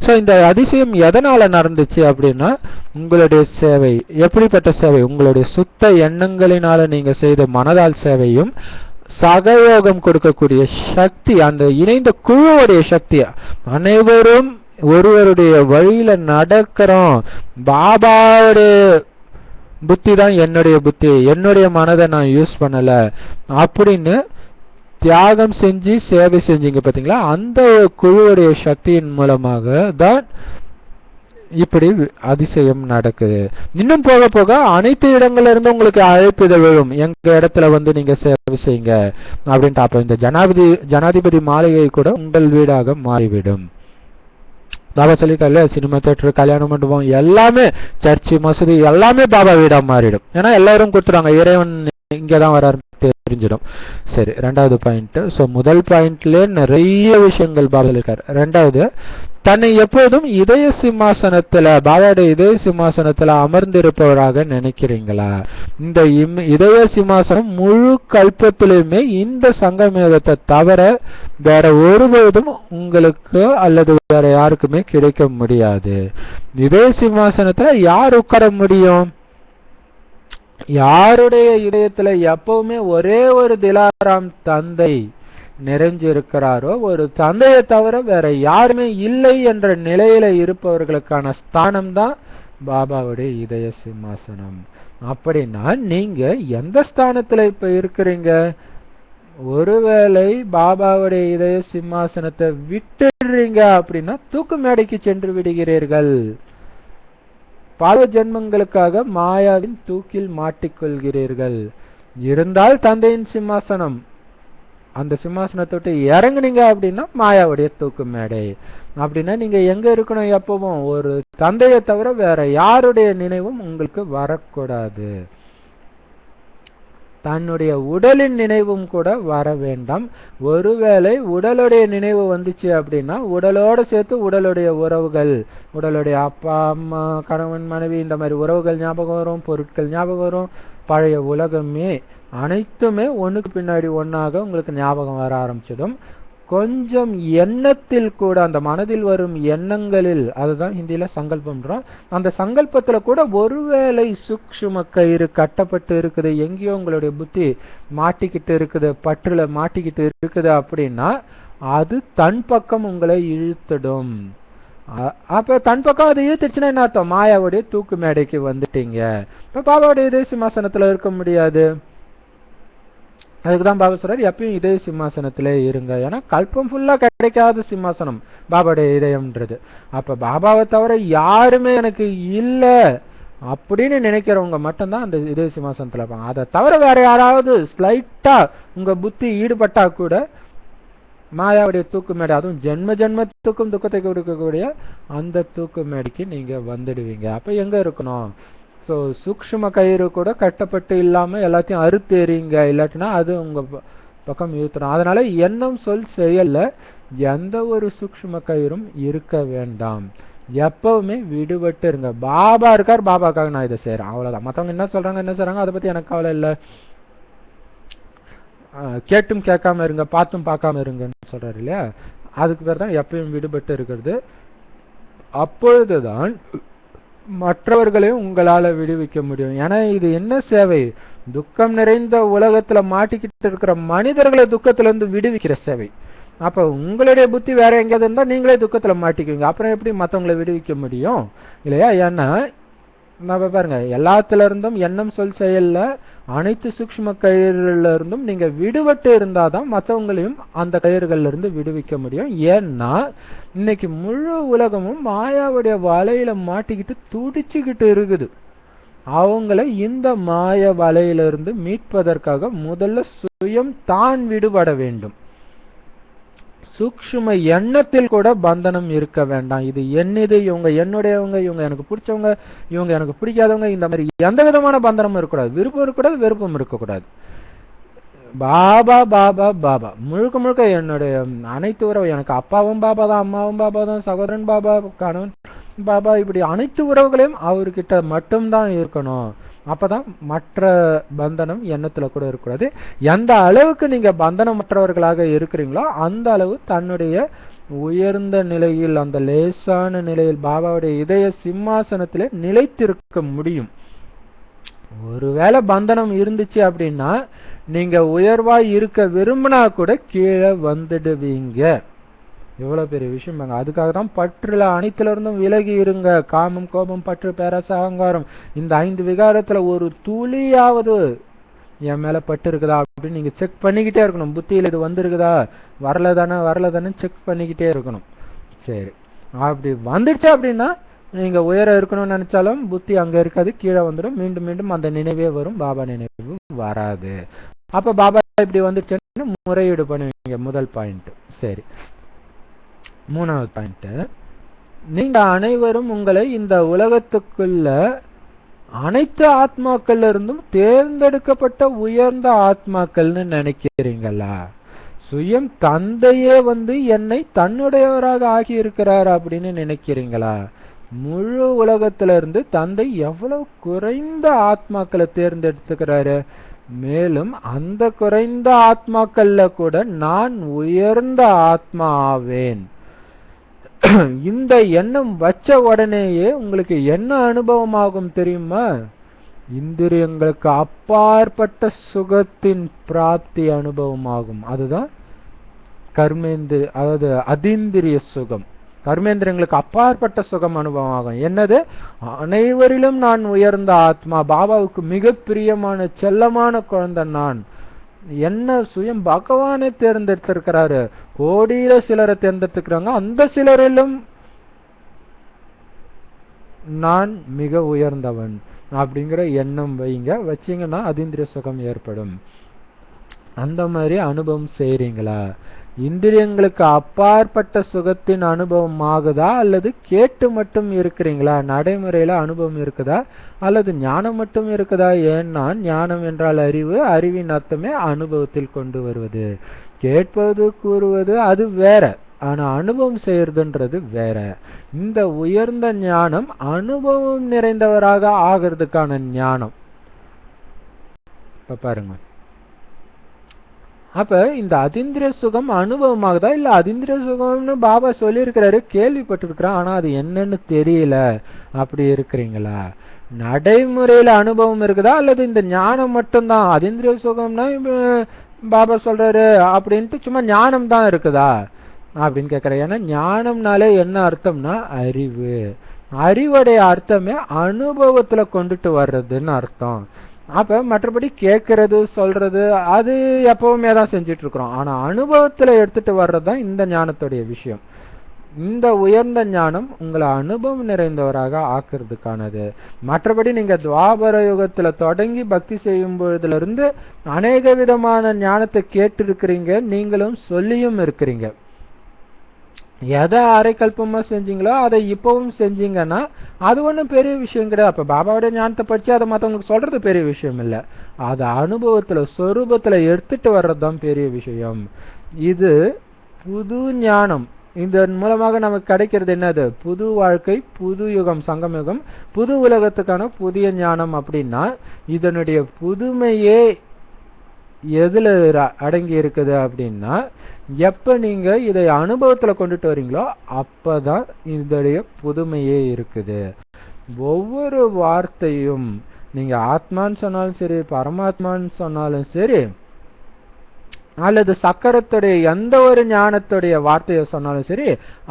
சோ இந்த அதிசயம் எதனால நடந்துச்சு அப்படின்னா, உங்களுடைய சேவை. எப்படிப்பட்ட சேவை? உங்களுடைய சுத்த எண்ணங்களினால நீங்க செய்த மனதால் சேவையும் சகயோகம் கொடுக்கக்கூடிய சக்தி, அந்த இணைந்த குழுவுடைய சக்தி, அனைவரும் ஒருவருடைய வழியில நடக்கிறோம், பாபாவுடைய புத்தி தான் என்னுடைய புத்தி, என்னுடைய மனதை நான் யூஸ் பண்ணல அப்படின்னு தியாகம் செஞ்சு சேவை செஞ்சீங்க பாத்தீங்களா, அந்த குழுவுடைய சக்தியின் மூலமாக தான் இப்படி அதிசயம் நடக்குது. இன்னும் போக போக அனைத்து இடங்கள்ல இருந்து உங்களுக்கு அழைப்புதல் விழும், எங்க இடத்துல வந்து நீங்க சேவை செய்யுங்க அப்படின்ட்டு. அப்ப இந்த ஜனாதிபதி மாளிகை கூட உங்கள் வீடாக மாறிவிடும். பாபா சொல்லிட்டால, சினிமா தியேட்டர், கல்யாண மண்டபம் எல்லாமே, சர்ச்சு, மசூதி எல்லாமே பாபா வீடா மாறிடும். ஏன்னா எல்லாரும் கொடுத்துறாங்க, இறைவன் இங்கதான் வராரு தெரிஞ்சிடும். சரி, ரெண்டாவது பாயிண்ட். சோ முதல் பாயிண்ட்ல நிறைய விஷயங்கள் பாபா சொல்லிருக்காரு. ரெண்டாவது, தன்னை எப்போதும் இதய சிம்மாசனத்துல, பாபாவுடைய இதய சிம்மாசனத்துல அமர்ந்திருப்பவராக நினைக்கிறீங்களா? இந்த இதய சிம்மாசனம் முழு கல்பத்திலுமே இந்த சங்கமேகத்தை தவிர வேற ஒருபோதும் உங்களுக்கு அல்லது வேற யாருக்குமே கிடைக்க முடியாது. இதய சிம்மாசனத்துல யார் உட்கார முடியும்? யாருடைய இதயத்துல எப்பவுமே ஒரே ஒரு திலாராம் தந்தை நிறைஞ்சிருக்கிறாரோ, ஒரு தந்தையை தவிர வேற யாருமே இல்லை என்ற நிலையில இருப்பவர்களுக்கான ஸ்தானம் தான் பாபாவுடைய இதய சிம்மாசனம். அப்படின்னா நீங்க எந்த ஸ்தானத்துல இப்ப இருக்கிறீங்க? ஒருவேளை பாபாவுடைய இதய சிம்மாசனத்தை விட்டுடுறீங்க அப்படின்னா தூக்கு மேடைக்கு சென்று விடுகிறீர்கள். பல ஜென்மங்களுக்காக மாயாவின் தூக்கில் மாட்டிக்கொள்கிறீர்கள். இருந்தால் தந்தையின் சிம்மாசனம், அந்த சிம்மாசனத்தை விட்டு இறங்குனீங்க அப்படின்னா மாயாவுடைய தூக்கு மேடை. அப்படின்னா நீங்க எங்க இருக்கணும்? எப்பவும் ஒரு தந்தையை தவிர வேற யாருடைய நினைவும் உங்களுக்கு வரக்கூடாது. தன்னுடைய உடலின் நினைவும் கூட வர வேண்டாம். ஒருவேளை உடலுடைய நினைவு வந்துச்சு அப்படின்னா உடலோட சேர்த்து உடலுடைய உறவுகள், உடலுடைய அப்பா அம்மா, கணவன் மனைவி, இந்த மாதிரி உறவுகள் ஞாபகம் வரும், பொருட்கள் ஞாபகம் வரும், பழைய உலகமே அனைத்துமே ஒண்ணுக்கு பின்னாடி ஒன்னாக உங்களுக்கு ஞாபகம் வர ஆரம்பிச்சிடும். கொஞ்சம் எண்ணத்தில் கூட, அந்த மனதில் வரும் எண்ணங்களில், அதுதான் ஹிந்தியில சங்கல்பம்ன்றோம், அந்த சங்கல்பத்துல கூட ஒருவேளை சூக்ஷ்ம கயிறு கட்டப்பட்டு இருக்குது, எங்கேயோ உங்களுடைய புத்தி மாட்டிக்கிட்டு இருக்குது, பற்றுல மாட்டிக்கிட்டு இருக்குது அப்படின்னா அது தன் பக்கம் உங்களை இழுத்துடும். அப்ப தன் பக்கம் அது இழுத்துச்சுன்னா என்ன அர்த்தம்? மாயாவுடைய தூக்கு மேடைக்கு வந்துட்டீங்க. இப்ப பாபாவுடைய இதய சிம்மாசனத்துல இருக்க முடியாது. அதுக்குதான் பாபா சொல்றாரு, எப்பயும் இதய சிம்மாசனத்திலே இருங்க. ஏன்னா கல்பம் ஃபுல்லா கிடைக்காத சிம்மாசனம் பாபாவுடைய இதயம்ன்றது. அப்ப பாபாவை தவிர யாருமே எனக்கு இல்ல அப்படின்னு நினைக்கிறவங்க மட்டும்தான் அந்த இதய சிம்மாசனத்துல இருப்பாங்க. அதை தவிர வேற யாராவது ஸ்லைட்டா உங்க புத்தி ஈடுபட்டா கூட மாயாவுடைய தூக்கு மேடை, அதுவும் ஜென்ம ஜென்மத்துக்கும் துக்கத்தை கொடுக்கக்கூடிய அந்த தூக்கு மேடைக்கு நீங்க வந்துடுவீங்க. அப்ப எங்க இருக்கணும்? ஸோ சூக்ஷ்ம கயிறு கூட கட்டப்பட்டு இல்லாம எல்லாத்தையும் அறுத்து எறிங்க, இல்லாட்டினா அது உங்க பக்கம் இழுத்துடும். அதனால எண்ணம், சொல், செயல்ல எந்த ஒரு சூக்ஷ்ம கயிறும் இருக்க வேண்டாம். எப்பவுமே விடுபட்டு இருங்க. பாபா இருக்கார், பாபாக்காக நான் இதை செய்யறேன், அவ்வளவுதான். மத்தவங்க என்ன சொல்றாங்க என்ன செய்றாங்க அதை பத்தி எனக்கு கவலை இல்லை. கேட்டும் கேட்காம இருங்க, பார்த்தும் பார்க்காம இருங்கன்னு சொல்றாரு இல்லையா? அதுக்கு பேர் தான் எப்பயும் விடுபட்டு இருக்கிறது. அப்பொழுதுதான் மற்றவர்களையும் உங்களால விடுவிக்க முடியும். ஏன்னா இது என்ன சேவை? துக்கம் நிறைந்த உலகத்துல மாட்டிக்கிட்டு இருக்கிற மனிதர்களை துக்கத்துல இருந்து விடுவிக்கிற சேவை. அப்ப உங்களுடைய புத்தி வேற எங்கேயாவது இருந்தா நீங்களே துக்கத்துல மாட்டிக்குவீங்க. அப்புறம் எப்படி மற்றவங்களை விடுவிக்க முடியும் இல்லையா? ஏன்னா நம்ம பாருங்க, எல்லாத்துல இருந்தும் எண்ணம், சொல், செயல்ல அனைத்து சூக்ஷ்ம கயிறுல இருந்தும் நீங்க விடுபட்டு இருந்தாதான் மற்றவங்களையும் அந்த கயிறுகள்ல இருந்து விடுவிக்க முடியும். ஏன்னா இன்னைக்கு முழு உலகமும் மாயாவுடைய வலையில மாட்டிக்கிட்டு துடிச்சுக்கிட்டு இருக்குது. அவங்கள இந்த மாய வலையில இருந்து மீட்பதற்காக முதல்ல சுயம் தான் விடுபட வேண்டும். சூக்ஷ்ம எண்ணத்தில் கூட பந்தனம் இருக்க வேண்டாம். இது என்னது, இவங்க என்னுடையவங்க, இவங்க எனக்கு பிடிச்சவங்க, இவங்க எனக்கு பிடிக்காதவங்க, இந்த மாதிரி எந்த விதமான பந்தனமும் இருக்கக்கூடாது. விருப்பம் இருக்கக்கூடாது, வெறுப்பம் இருக்கக்கூடாது. பாபா பாபா பாபா முழுக்க முழுக்க என்னுடைய அனைத்து உறவு, எனக்கு அப்பாவும் பாபா தான், அம்மாவும் பாபா தான், சகோதரன் பாபா, கணவன் பாபா, இப்படி அனைத்து உறவுகளையும் அவர்கிட்ட மட்டும்தான் இருக்கணும். அப்பதான் மற்ற பந்தனம் எண்ணத்துல கூட இருக்கக்கூடாது. எந்த அளவுக்கு நீங்க பந்தனமற்றவர்களாக இருக்கிறீங்களோ அந்த அளவு தன்னுடைய உயர்ந்த நிலையில், அந்த லேசான நிலையில் பாபாவுடைய இதய சிம்மாசனத்திலே நிலைத்திருக்க முடியும். ஒருவேளை பந்தனம் இருந்துச்சு அப்படின்னா நீங்க உயர்வா இருக்க விரும்பினா கூட கீழே வந்துடுவீங்க. எவ்வளவு பெரிய விஷயம் பாருங்க. அதுக்காக தான் பற்றுல அனைத்துல இருந்தும் விலகி இருங்க. காமம், கோபம், பற்று, பேராசை, அகங்காரம், இந்த 5 விகாரத்துல ஒரு துளியாவது என் மேல பட்டு இருக்குதா அப்படின்னு நீங்க செக் பண்ணிக்கிட்டே இருக்கணும். புத்தியில இது வந்திருக்குதா, வரலதானே செக் பண்ணிக்கிட்டே இருக்கணும். சரி, அப்படி வந்துடுச்சு அப்படின்னா நீங்க உயர இருக்கணும்னு நினைச்சாலும் புத்தி அங்க இருக்காது, கீழே வந்துடும். மீண்டும் மீண்டும் அந்த நினைவே வரும், பாபா நினைவு வராது. அப்ப பாபா இப்படி வந்துடுச்சுன்னு முறையீடு பண்ணுவீங்க. முதல் பாயிண்ட். சரி, 3வது பாயிண்ட், நீங்க அனைவரும் உங்களை இந்த உலகத்துக்குள்ள அனைத்து ஆத்மாக்கள் இருந்தும் தேர்ந்தெடுக்கப்பட்ட உயர்ந்த ஆத்மாக்கள்னு நினைக்கிறீங்களா? சுயம் தந்தையே என்னை தன்னுடையவராக ஆகி இருக்கிறார் அப்படின்னு நினைக்கிறீங்களா? முழு உலகத்துல இருந்து தந்தை எவ்வளவு குறைந்த ஆத்மாக்களை தேர்ந்தெடுத்துக்கிறாரு. மேலும் அந்த குறைந்த ஆத்மாக்கள்ல கூட நான் உயர்ந்த ஆத்மா ஆவேன். இந்த எண்ணம் வச்ச உடனேயே உங்களுக்கு என்ன அனுபவம் ஆகும் தெரியுமா? இந்திரியங்களுக்கு அப்பாற்பட்ட சுகத்தின் பிராப்தி அனுபவம் ஆகும். அதுதான் அதாவது அதீந்திரிய சுகம். கர்மேந்திரங்களுக்கு அப்பாற்பட்ட சுகம் அனுபவம் ஆகும். என்னது? அனைவரிலும் நான் உயர்ந்த ஆத்மா, பாபாவுக்கு மிக பிரியமான செல்லமான குழந்தை நான். என்ன சுயம் பகவானே தேர்ந்தெடுத்திருக்கிறாரு. கோடியில சிலரை தேர்ந்தெடுத்துக்கிறாங்க, அந்த சிலரிலும் நான் மிக உயர்ந்தவன் அப்படிங்கிற எண்ணம் வைங்க. வச்சீங்கன்னா அதீந்திரிய சுகம் ஏற்படும். அந்த மாதிரி அனுபவம் செய்றீங்களா? இந்திரியங்களுக்கு அப்பாற்பட்ட சுகத்தின் அனுபவம் ஆகுதா, அல்லது கேட்டு மட்டும் இருக்கிறீங்களா? நடைமுறையில அனுபவம் இருக்குதா, அல்லது ஞானம் மட்டும் இருக்குதா? ஏன்னா ஞானம் என்றால் அறிவு, அறிவின் அர்த்தமே அனுபவத்தில் கொண்டு வருவது. கேட்பது, கூறுவது அது வேற, ஆனா அனுபவம் செய்யறதுன்றது வேற. இந்த உயர்ந்த ஞானம் அனுபவம் நிறைந்தவராக ஆகிறதுக்கான ஞானம். இப்ப பாருங்க, அப்ப இந்த அதீந்திரிய சுகம் அனுபவமாகுதா, இல்ல அதீந்திரிய சுகம்னு பாபா சொல்லியிருக்கிறாரு, கேள்விப்பட்டிருக்கிறான், ஆனா அது என்னன்னு தெரியல, அப்படி இருக்கிறீங்களா? நடைமுறையில அனுபவம் இருக்குதா, அல்லது இந்த ஞானம் மட்டும்தான்? அதீந்திரிய சுகம்னா பாபா சொல்றாரு அப்படின்ட்டு சும்மா ஞானம் தான் இருக்குதா அப்படின்னு கேட்கிற. ஏன்னா ஞானம்னாலே என்ன அர்த்தம்னா அறிவு. அறிவுடைய அர்த்தமே அனுபவத்துல கொண்டுட்டு வர்றதுன்னு அர்த்தம். அப்ப மற்றபடி கேட்கறது, சொல்றது அது எப்பவுமே தான் செஞ்சிட்டு இருக்கிறோம். ஆனா அனுபவத்துல எடுத்துட்டு வர்றதுதான் இந்த ஞானத்துடைய விஷயம். இந்த உயர்ந்த ஞானம் உங்களை அனுபவம் நிறைந்தவராக ஆக்குறதுக்கானது. மற்றபடி நீங்க துவாபர யுகத்துல தொடங்கி பக்தி செய்யும் பொழுதுல இருந்து அநேக விதமான ஞானத்தை கேட்டு இருக்கிறீங்க, நீங்களும் சொல்லியும் இருக்கிறீங்க. எதை அரைக்கல்பமா செஞ்சீங்களோ அதை இப்பவும் செஞ்சீங்கன்னா அது ஒன்றும் பெரிய விஷயம் கிடையாது. அப்ப பாபாவோட ஞானத்தை படிச்சு அதை மற்றவங்களுக்கு சொல்றது பெரிய விஷயம் இல்லை. அதை அனுபவத்துல சொரூபத்துல எடுத்துட்டு வர்றதுதான் பெரிய விஷயம். இது புது ஞானம். இதன் மூலமாக நமக்கு கிடைக்கிறது என்னது? புது வாழ்க்கை, புது யுகம், சங்கம் யுகம், புது உலகத்துக்கான புதிய ஞானம். அப்படின்னா இதனுடைய புதுமையே எதுல அடங்கி இருக்குது அப்படின்னா, எப்ப நீங்க இதை அனுபவத்துல கொண்டுட்டு வரீங்களோ அப்பதான் இதோடைய புதுமையே இருக்குது. ஒவ்வொரு வார்த்தையும் நீங்க ஆத்மான்னு சொன்னாலும் சரி, பரமாத்மான்னு சொன்னாலும் சரி, அல்லது சக்கரத்துடைய எந்த ஒரு ஞானத்துடைய வார்த்தையை சொன்னாலும் சரி,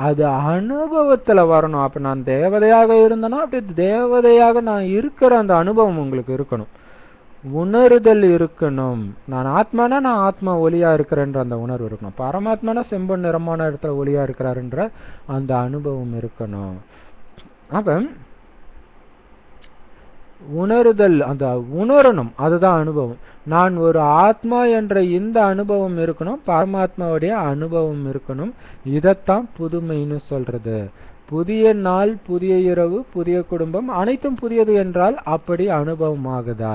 அது அனுபவத்துல வரணும். அப்ப நான் தேவதையாக இருந்தேன்னா அப்படி தேவதையாக நான் இருக்கிற அந்த அனுபவம் உங்களுக்கு இருக்கணும். உணர்தல் இருக்கணும். நான் ஆத்மானா நான் ஆத்மா ஒளியா இருக்கிறேன்ற அந்த உணர்வு இருக்கணும். பரமாத்மானா செம்பன் நிறமான இடத்துல ஒளியா இருக்கிறாருன்ற அந்த அனுபவம் இருக்கணும். அப்ப உணர்தல், அந்த உணரணும், அதுதான் அனுபவம். நான் ஒரு ஆத்மா என்ற இந்த அனுபவம் இருக்கணும், பரமாத்மாவுடைய அனுபவம் இருக்கணும். இதத்தான் புதுமைன்னு சொல்றது. புதிய நாள், புதிய இரவு, புதிய குடும்பம், அனைத்தும் புதியது என்றால் அப்படி அனுபவம் ஆகுதா?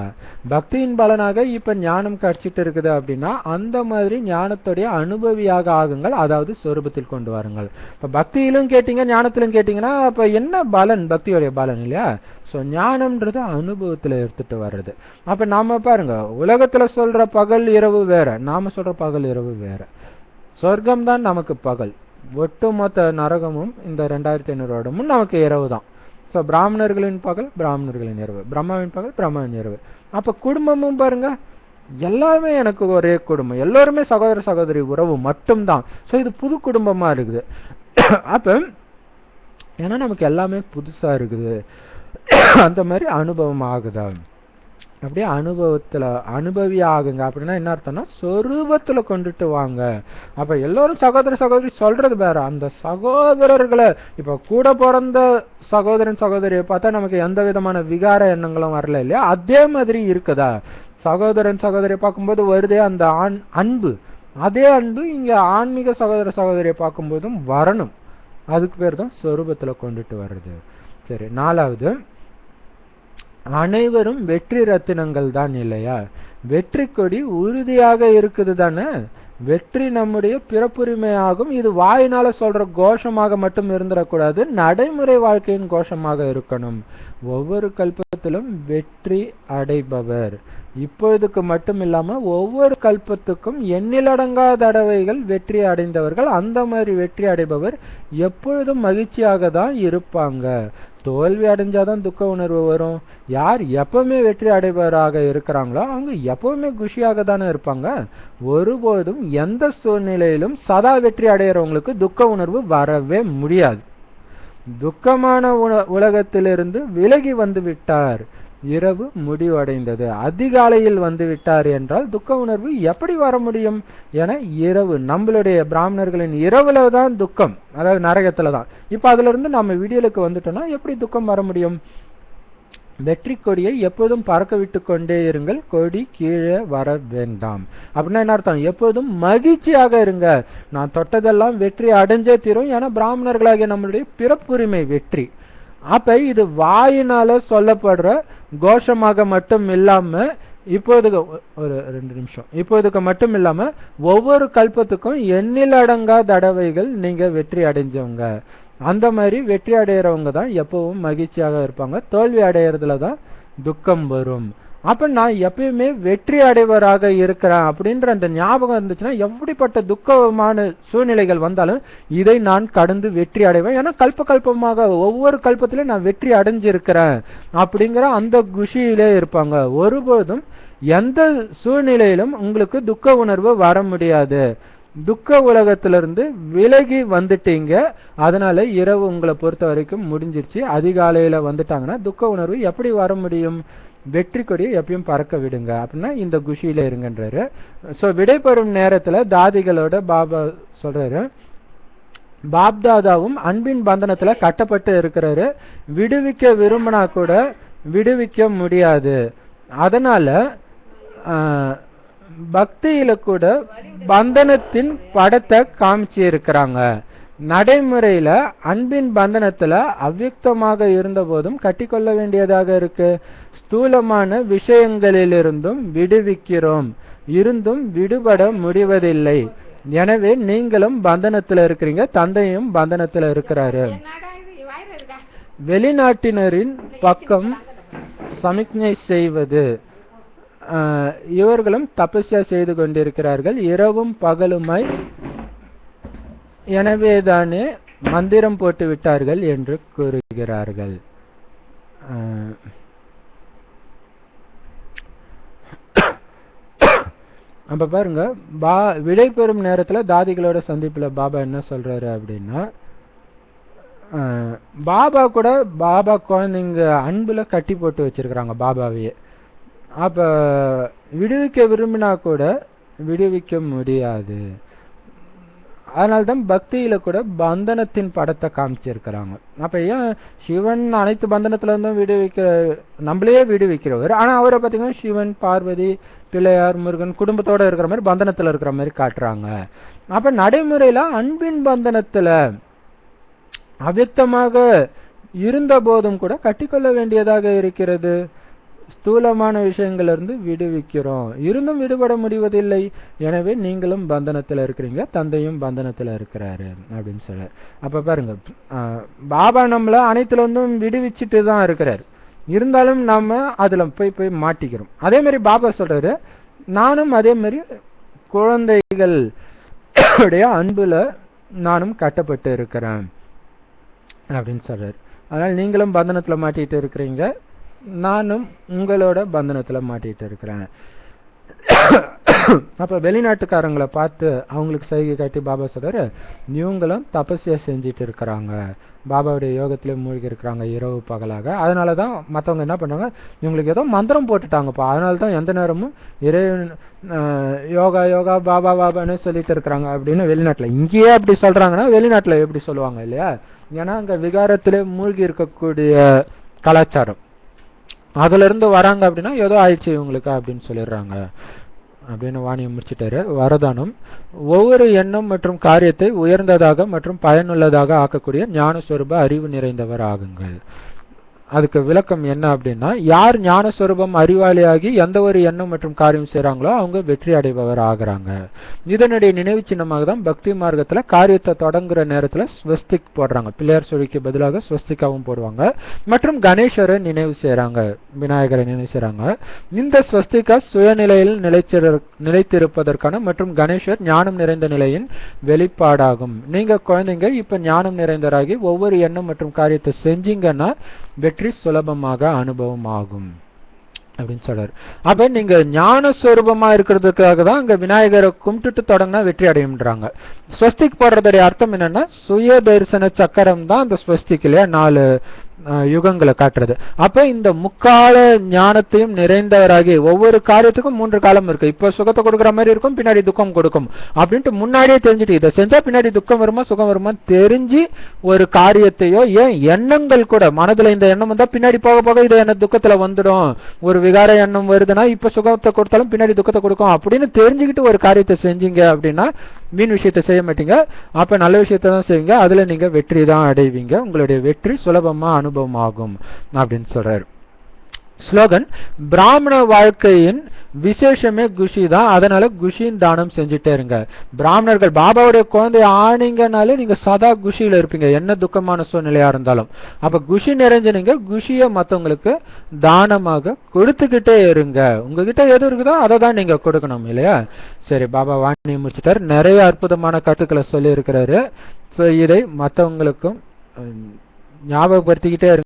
பக்தியின் பலனாக இப்ப ஞானம் கிடைச்சிட்டு இருக்குது அப்படின்னா அந்த மாதிரி ஞானத்துடைய அனுபவியாக ஆகுங்கள், அதாவது சொரூபத்தில் கொண்டு வாருங்கள். இப்ப பக்தியிலும் கேட்டீங்க, ஞானத்திலும் கேட்டீங்கன்னா அப்ப என்ன பலன்? பக்தியுடைய பலன் இல்லையா? சோ ஞானம்ன்றது அனுபவத்துல எடுத்துட்டு வர்றது. அப்ப நாம பாருங்க, உலகத்துல சொல்ற பகல் இரவு வேற, நாம சொல்ற பகல் இரவு வேற. சொர்க்கம் தான் நமக்கு பகல், ஒட்டுமொத்த நரகமும் இந்த 2500 வருடமும் நமக்கு இரவு தான். ஸோ பிராமணர்களின் பகல், பிராமணர்களின் இரவு, பிரம்மாவின் பகல், பிரம்மாவின் இரவு. அப்ப குடும்பமும் பாருங்க, எல்லாமே எனக்கு ஒரே குடும்பம், எல்லோருமே சகோதர சகோதரி உறவு மட்டும்தான். ஸோ இது புது குடும்பமா இருக்குது. அப்ப ஏன்னா நமக்கு எல்லாமே புதுசா இருக்குது. அந்த மாதிரி அனுபவம் ஆகுதா? அப்படியே அனுபவத்துல அனுபவி ஆகுங்க. அப்படின்னா என்ன அர்த்தம்னா சொரூபத்துல கொண்டுட்டு வாங்க. அப்ப எல்லாரும் சகோதர சகோதரி சொல்றது வேற, அந்த சகோதரர்களை இப்ப கூட பிறந்த சகோதரன் சகோதரியை பார்த்தா நமக்கு எந்த விதமான விகார எண்ணங்களும் வரல இல்லையா? அதே மாதிரி இருக்குதா? சகோதரன் சகோதரியை பார்க்கும்போது வருதே அந்த அன்பு, அதே அன்பு இங்க ஆன்மீக சகோதர சகோதரியை பார்க்கும்போதும் வரணும். அதுக்கு பேர் தான் சொரூபத்துல கொண்டுட்டு வர்றது. சரி, 4வது, அனைவரும் வெற்றி ரத்தினங்கள் தான் இல்லையா? வெற்றி கொடி உறுதியாக இருக்குது தானே? வெற்றி நம்முடைய பிறப்புரிமையாகும். இது வாயினால சொல்ற கோஷமாக மட்டும் இருந்துடக்கூடாது, நடைமுறை வாழ்க்கையின் கோஷமாக இருக்கணும். ஒவ்வொரு கல்பத்திலும் வெற்றி அடைபவர், இப்பொழுதுக்கு மட்டும் இல்லாம ஒவ்வொரு கல்பத்துக்கும் எண்ணிலடங்கா தடவைகள் வெற்றி அடைந்தவர்கள். அந்த மாதிரி வெற்றி அடைபவர் எப்பொழுதும் மகிழ்ச்சியாக தான் இருப்பாங்க. தோல்வி அடைஞ்சாதான் துக்க உணர்வு வரும். யார் எப்பவுமே வெற்றி அடைபவராக இருக்கிறாங்களோ அவங்க எப்பவுமே குஷியாக தானே இருப்பாங்க. ஒருபோதும் எந்த சூழ்நிலையிலும் சதா வெற்றி அடைகிறவங்களுக்கு துக்க உணர்வு வரவே முடியாது. துக்கமான உலகத்திலிருந்து விலகி வந்து விட்டார், இரவு முடிவடைந்தது, அதிகாலையில் வந்து விட்டார் என்றால் துக்க உணர்வு எப்படி வர முடியும்? என இரவு, நம்மளுடைய பிராமணர்களின் இரவுல தான் துக்கம், அதாவது நரகத்துல தான். இப்ப அதுல இருந்து நம்ம விடியலுக்கு வந்துட்டோம்னா எப்படி துக்கம் வர முடியும்? வெற்றி கொடியை எப்போதும் பறக்க விட்டு கொண்டே இருங்கள், கொடி கீழே வர வேண்டாம். அப்படின்னா என்ன அர்த்தம்? எப்போதும் மகிழ்ச்சியாக இருங்க. நான் தொட்டதெல்லாம் வெற்றி அடைஞ்சே தீரும், ஏன்னா பிராமணர்களாகிய நம்மளுடைய பிறப்புரிமை வெற்றி. அப்ப இது வாயினால சொல்லப்படுற கோஷமாக மட்டும் இல்லாம, இப்போதுக்கு ஒரு 2 நிமிஷம், இப்போதுக்கு மட்டும் இல்லாம ஒவ்வொரு கல்பத்துக்கும் எண்ணிலடங்கா தடவைகள் நீங்க வெற்றி அடைஞ்சவங்க. அந்த மாதிரி வெற்றி அடைகிறவங்க தான் எப்பவும் மகிழ்ச்சியாக இருப்பாங்க. தோல்வி அடைகிறதுல தான் துக்கம் வரும். அப்ப நான் எப்பயுமே வெற்றி அடைவராக இருக்கிறேன் அப்படின்ற அந்த ஞாபகம் இருந்துச்சுன்னா எப்படிப்பட்ட துக்கமான சூழ்நிலைகள் வந்தாலும் இதை நான் கடந்து வெற்றி அடைவேன். ஏன்னா கல்பமாக ஒவ்வொரு கல்பத்திலும் நான் வெற்றி அடைஞ்சிருக்கிறேன் அப்படிங்கிற அந்த குஷியிலே இருப்பாங்க. ஒருபோதும் எந்த சூழ்நிலையிலும் உங்களுக்கு துக்க உணர்வு வர முடியாது. துக்க உலகத்திலிருந்து விலகி வந்துட்டீங்க, அதனால இரவு உங்களை பொறுத்த வரைக்கும் முடிஞ்சிருச்சு. அதிகாலையில வந்துட்டாங்கன்னா துக்க உணர்வு எப்படி வர முடியும்? வெற்றி கொடியை எப்பயும் பறக்க விடுங்க, அப்படின்னா இந்த குஷியில இருங்கன்றாரு. சோ விடைபெறும் நேரத்துல தாதிகளோட பாபா சொல்றாரு, பாப்தாதாவும் அன்பின் பந்தனத்துல கட்டப்பட்டு இருக்கிறாரு, விடுவிக்க விரும்பினா கூட விடுவிக்க முடியாது. அதனால பக்தியில கூட பந்தனத்தின் படத்தை காமிச்சு இருக்கிறாங்க. நடைமுறையில அன்பின் பந்தனத்துல அவ்வியக்தமாக இருந்த போதும் கட்டிக்கொள்ள வேண்டியதாக இருக்கு. ஸ்தூலமான விஷயங்களிலிருந்தும் விடுவிக்கிறோம், இருந்தும் விடுபட முடிவதில்லை. எனவே நீங்களும் பந்தனத்துல இருக்கிறீங்க, தந்தையும் பந்தனத்துல இருக்கிறாரு. வெளிநாட்டினரின் பக்கம் சமிக்ஞை செய்வது, இவர்களும் தபஸ்யா செய்து கொண்டிருக்கிறார்கள் இரவும் பகலுமாய், எனவேதானே மந்திரம் போட்டு விட்டார்கள் என்று கூறுகிறார்கள். அப்ப பாருங்க, விடை பெறும் நேரத்துல தாதிகளோட சந்திப்புல பாபா என்ன சொல்றாரு அப்படின்னா, பாபா கூட பாபா குழந்தைங்க அன்புல கட்டி போட்டு வச்சிருக்கிறாங்க பாபாவையே. அப்ப விடுவிக்க விரும்பினா கூட விடுவிக்க முடியாது. அதனால்தான் பக்தியில கூட பந்தனத்தின் படத்தை காமிச்சிருக்கிறாங்க. அப்ப ஏன் சிவன் அனைத்து பந்தனத்துல இருந்தும் நம்மளையே விடுவிக்கிறவர், ஆனா அவரை பாத்தீங்கன்னா சிவன், பார்வதி, பிள்ளையார், முருகன் குடும்பத்தோட இருக்கிற மாதிரி பந்தனத்துல இருக்கிற மாதிரி காட்டுறாங்க. அப்ப நடைமுறையில அன்பின் பந்தனத்துல அவ்யக்தமாக இருந்த போதும் கூட கட்டிக்கொள்ள வேண்டியதாக இருக்கிறது. ஸ்தூலமான விஷயங்கள்ல இருந்து விடுவிக்கிறோம், இருந்தும் விடுபட முடிவதில்லை. எனவே நீங்களும் பந்தனத்துல இருக்கிறீங்க, தந்தையும் பந்தனத்துல இருக்கிறாரு அப்படின்னு சொல்ற. அப்ப பாருங்க, பாபா நம்மள அனைத்துல இருந்தும் விடுவிச்சுட்டு தான் இருக்கிறாரு, இருந்தாலும் நாம அதுல போய் மாட்டிக்கிறோம். அதே மாதிரி பாபா சொல்றாரு, நானும் அதே மாதிரி குழந்தைகள் அன்புல நானும் கட்டப்பட்டு இருக்கிறேன் அப்படின்னு சொல்றாரு. அதனால நீங்களும் பந்தனத்துல மாட்டிட்டு இருக்கிறீங்க, நானும் உங்களோட பந்தனத்துல மாட்டிட்டு இருக்கிறேன். அப்ப வெளிநாட்டுக்காரங்களை பார்த்து அவங்களுக்கு சைகை காட்டி பாபா சொல்றாரு, இவங்களும் தபஸ்யா செஞ்சிட்டு இருக்கிறாங்க, பாபாவுடைய யோகத்திலே மூழ்கி இருக்கிறாங்க இரவு பகலாக. அதனாலதான் மத்தவங்க என்ன பண்ணாங்க, இவங்களுக்கு ஏதோ மந்திரம் போட்டுட்டாங்கப்பா, அதனாலதான் எந்த நேரமும் இறைவன் யோகா யோகா பாபா பாபான்னு சொல்லிட்டு இருக்கிறாங்க அப்படின்னு வெளிநாட்டுல. இங்கேயே அப்படி சொல்றாங்கன்னா வெளிநாட்டுல எப்படி சொல்லுவாங்க இல்லையா? ஏன்னா அங்க விகாரத்திலே மூழ்கி இருக்கக்கூடிய கலாச்சாரம், அதுல இருந்து வராங்க அப்படின்னா ஏதோ ஆயிடுச்சு இவங்களுக்கு அப்படின்னு சொல்லிடுறாங்க அப்படின்னு வாணியை முடிச்சிட்டாரு. வரதானம்: ஒவ்வொரு எண்ணம் மற்றும் காரியத்தை உயர்ந்ததாக மற்றும் பயனுள்ளதாக ஆக்கக்கூடிய ஞானஸ்வரூப அறிவு நிறைந்தவர் ஆகுங்கள். அதுக்கு விளக்கம் என்ன அப்படின்னா, யார் ஞானஸ்வரூபம் அறிவாளியாகி எந்த ஒரு எண்ணம் மற்றும் காரியம் செய்யறாங்களோ அவங்க வெற்றி அடைபவர் ஆகுறாங்க. இதனுடைய நினைவு சின்னமாக தான் பக்தி மார்க்கத்துல காரியத்தை தொடங்குற நேரத்துல ஸ்வஸ்திக் போடுறாங்க, பிள்ளையார் சொல்லிக்கு பதிலாக ஸ்வஸ்திகாவும் போடுவாங்க. மற்றும் கணேசரை நினைவு செய்யறாங்க, விநாயகரை நினைவு செய்யறாங்க. இந்த ஸ்வஸ்திகா சுயநிலையில் நிலைத்திருப்பதற்கான மற்றும் கணேசர் ஞானம் நிறைந்த நிலையின் வெளிப்பாடாகும். நீங்க குழந்தைங்க இப்ப ஞானம் நிறைந்தராகி ஒவ்வொரு எண்ணம் மற்றும் காரியத்தை செஞ்சீங்கன்னா வெற்றி சுலபமாக அனுபவம் ஆகும் அப்படின்னு சொல்றாரு. அப்ப நீங்க ஞான ஸ்வரூபமா இருக்கிறதுக்காக தான் அங்க விநாயகரை கும்பிட்டுட்டு தொடங்கினா வெற்றி அடையும்ன்றாங்க. ஸ்வஸ்திக் போடுறதுடைய அர்த்தம் என்னன்னா, சுய தரிசன சக்கரம் தான் அந்த ஸ்வஸ்திக் இல்லையா, 4 யுகங்களை காட்டுறது. அப்ப இந்த முக்கால ஞானத்தையும் நிறைந்தவராகி, ஒவ்வொரு காரியத்துக்கும் 3 காலம் இருக்கு. இப்ப சுகத்தை கொடுக்குற மாதிரி இருக்கும், பின்னாடி துக்கம் கொடுக்கும் அப்படின்ட்டு முன்னாடியே தெரிஞ்சுட்டு இதை செஞ்சா பின்னாடி துக்கம் வருமா சுகம் வருமா தெரிஞ்சு ஒரு காரியத்தையோ, ஏன் எண்ணங்கள் கூட மனதுல இந்த எண்ணம் வந்தா பின்னாடி போக போக இது என்ன துக்கத்துல வந்துடும், ஒரு விகார எண்ணம் வருதுன்னா இப்ப சுகத்தை கொடுத்தாலும் பின்னாடி துக்கத்தை கொடுக்கும் அப்படின்னு தெரிஞ்சுக்கிட்டு ஒரு காரியத்தை செஞ்சீங்க அப்படின்னா மீன் விஷயத்தை செய்ய மாட்டீங்க, அப்ப நல்ல விஷயத்தை தான் செய்வீங்க, அதுல நீங்க வெற்றி தான் அடைவீங்க, உங்களுடைய வெற்றி சுலபமா அனுபவம் ஆகும் அப்படின்னு சொல்றாரு. ஸ்லோகன்: பிராமண வாழ்க்கையின் விசேஷமே குஷி தான், அதனால குஷியின் தானம் செஞ்சுட்டே இருங்க. பிராமணர்கள் பாபாவுடைய குழந்தை ஆனீங்கனாலே நீங்க சதா குஷியில இருப்பீங்க, என்ன துக்கமான சூழ்நிலையா இருந்தாலும். அப்ப குஷி நிறைஞ்ச நீங்க குஷிய மத்தவங்களுக்கு தானமாக கொடுத்துக்கிட்டே இருங்க. உங்ககிட்ட எது இருக்குதோ அதை தான் நீங்க கொடுக்கணும் இல்லையா? சரி, பாபா வாணி முடிச்சுட்டாரு, நிறைய அற்புதமான கருத்துக்களை சொல்லி இருக்கிறாரு. இதை மத்தவங்களுக்கும் ஞாபகப்படுத்திக்கிட்டே இருங்க.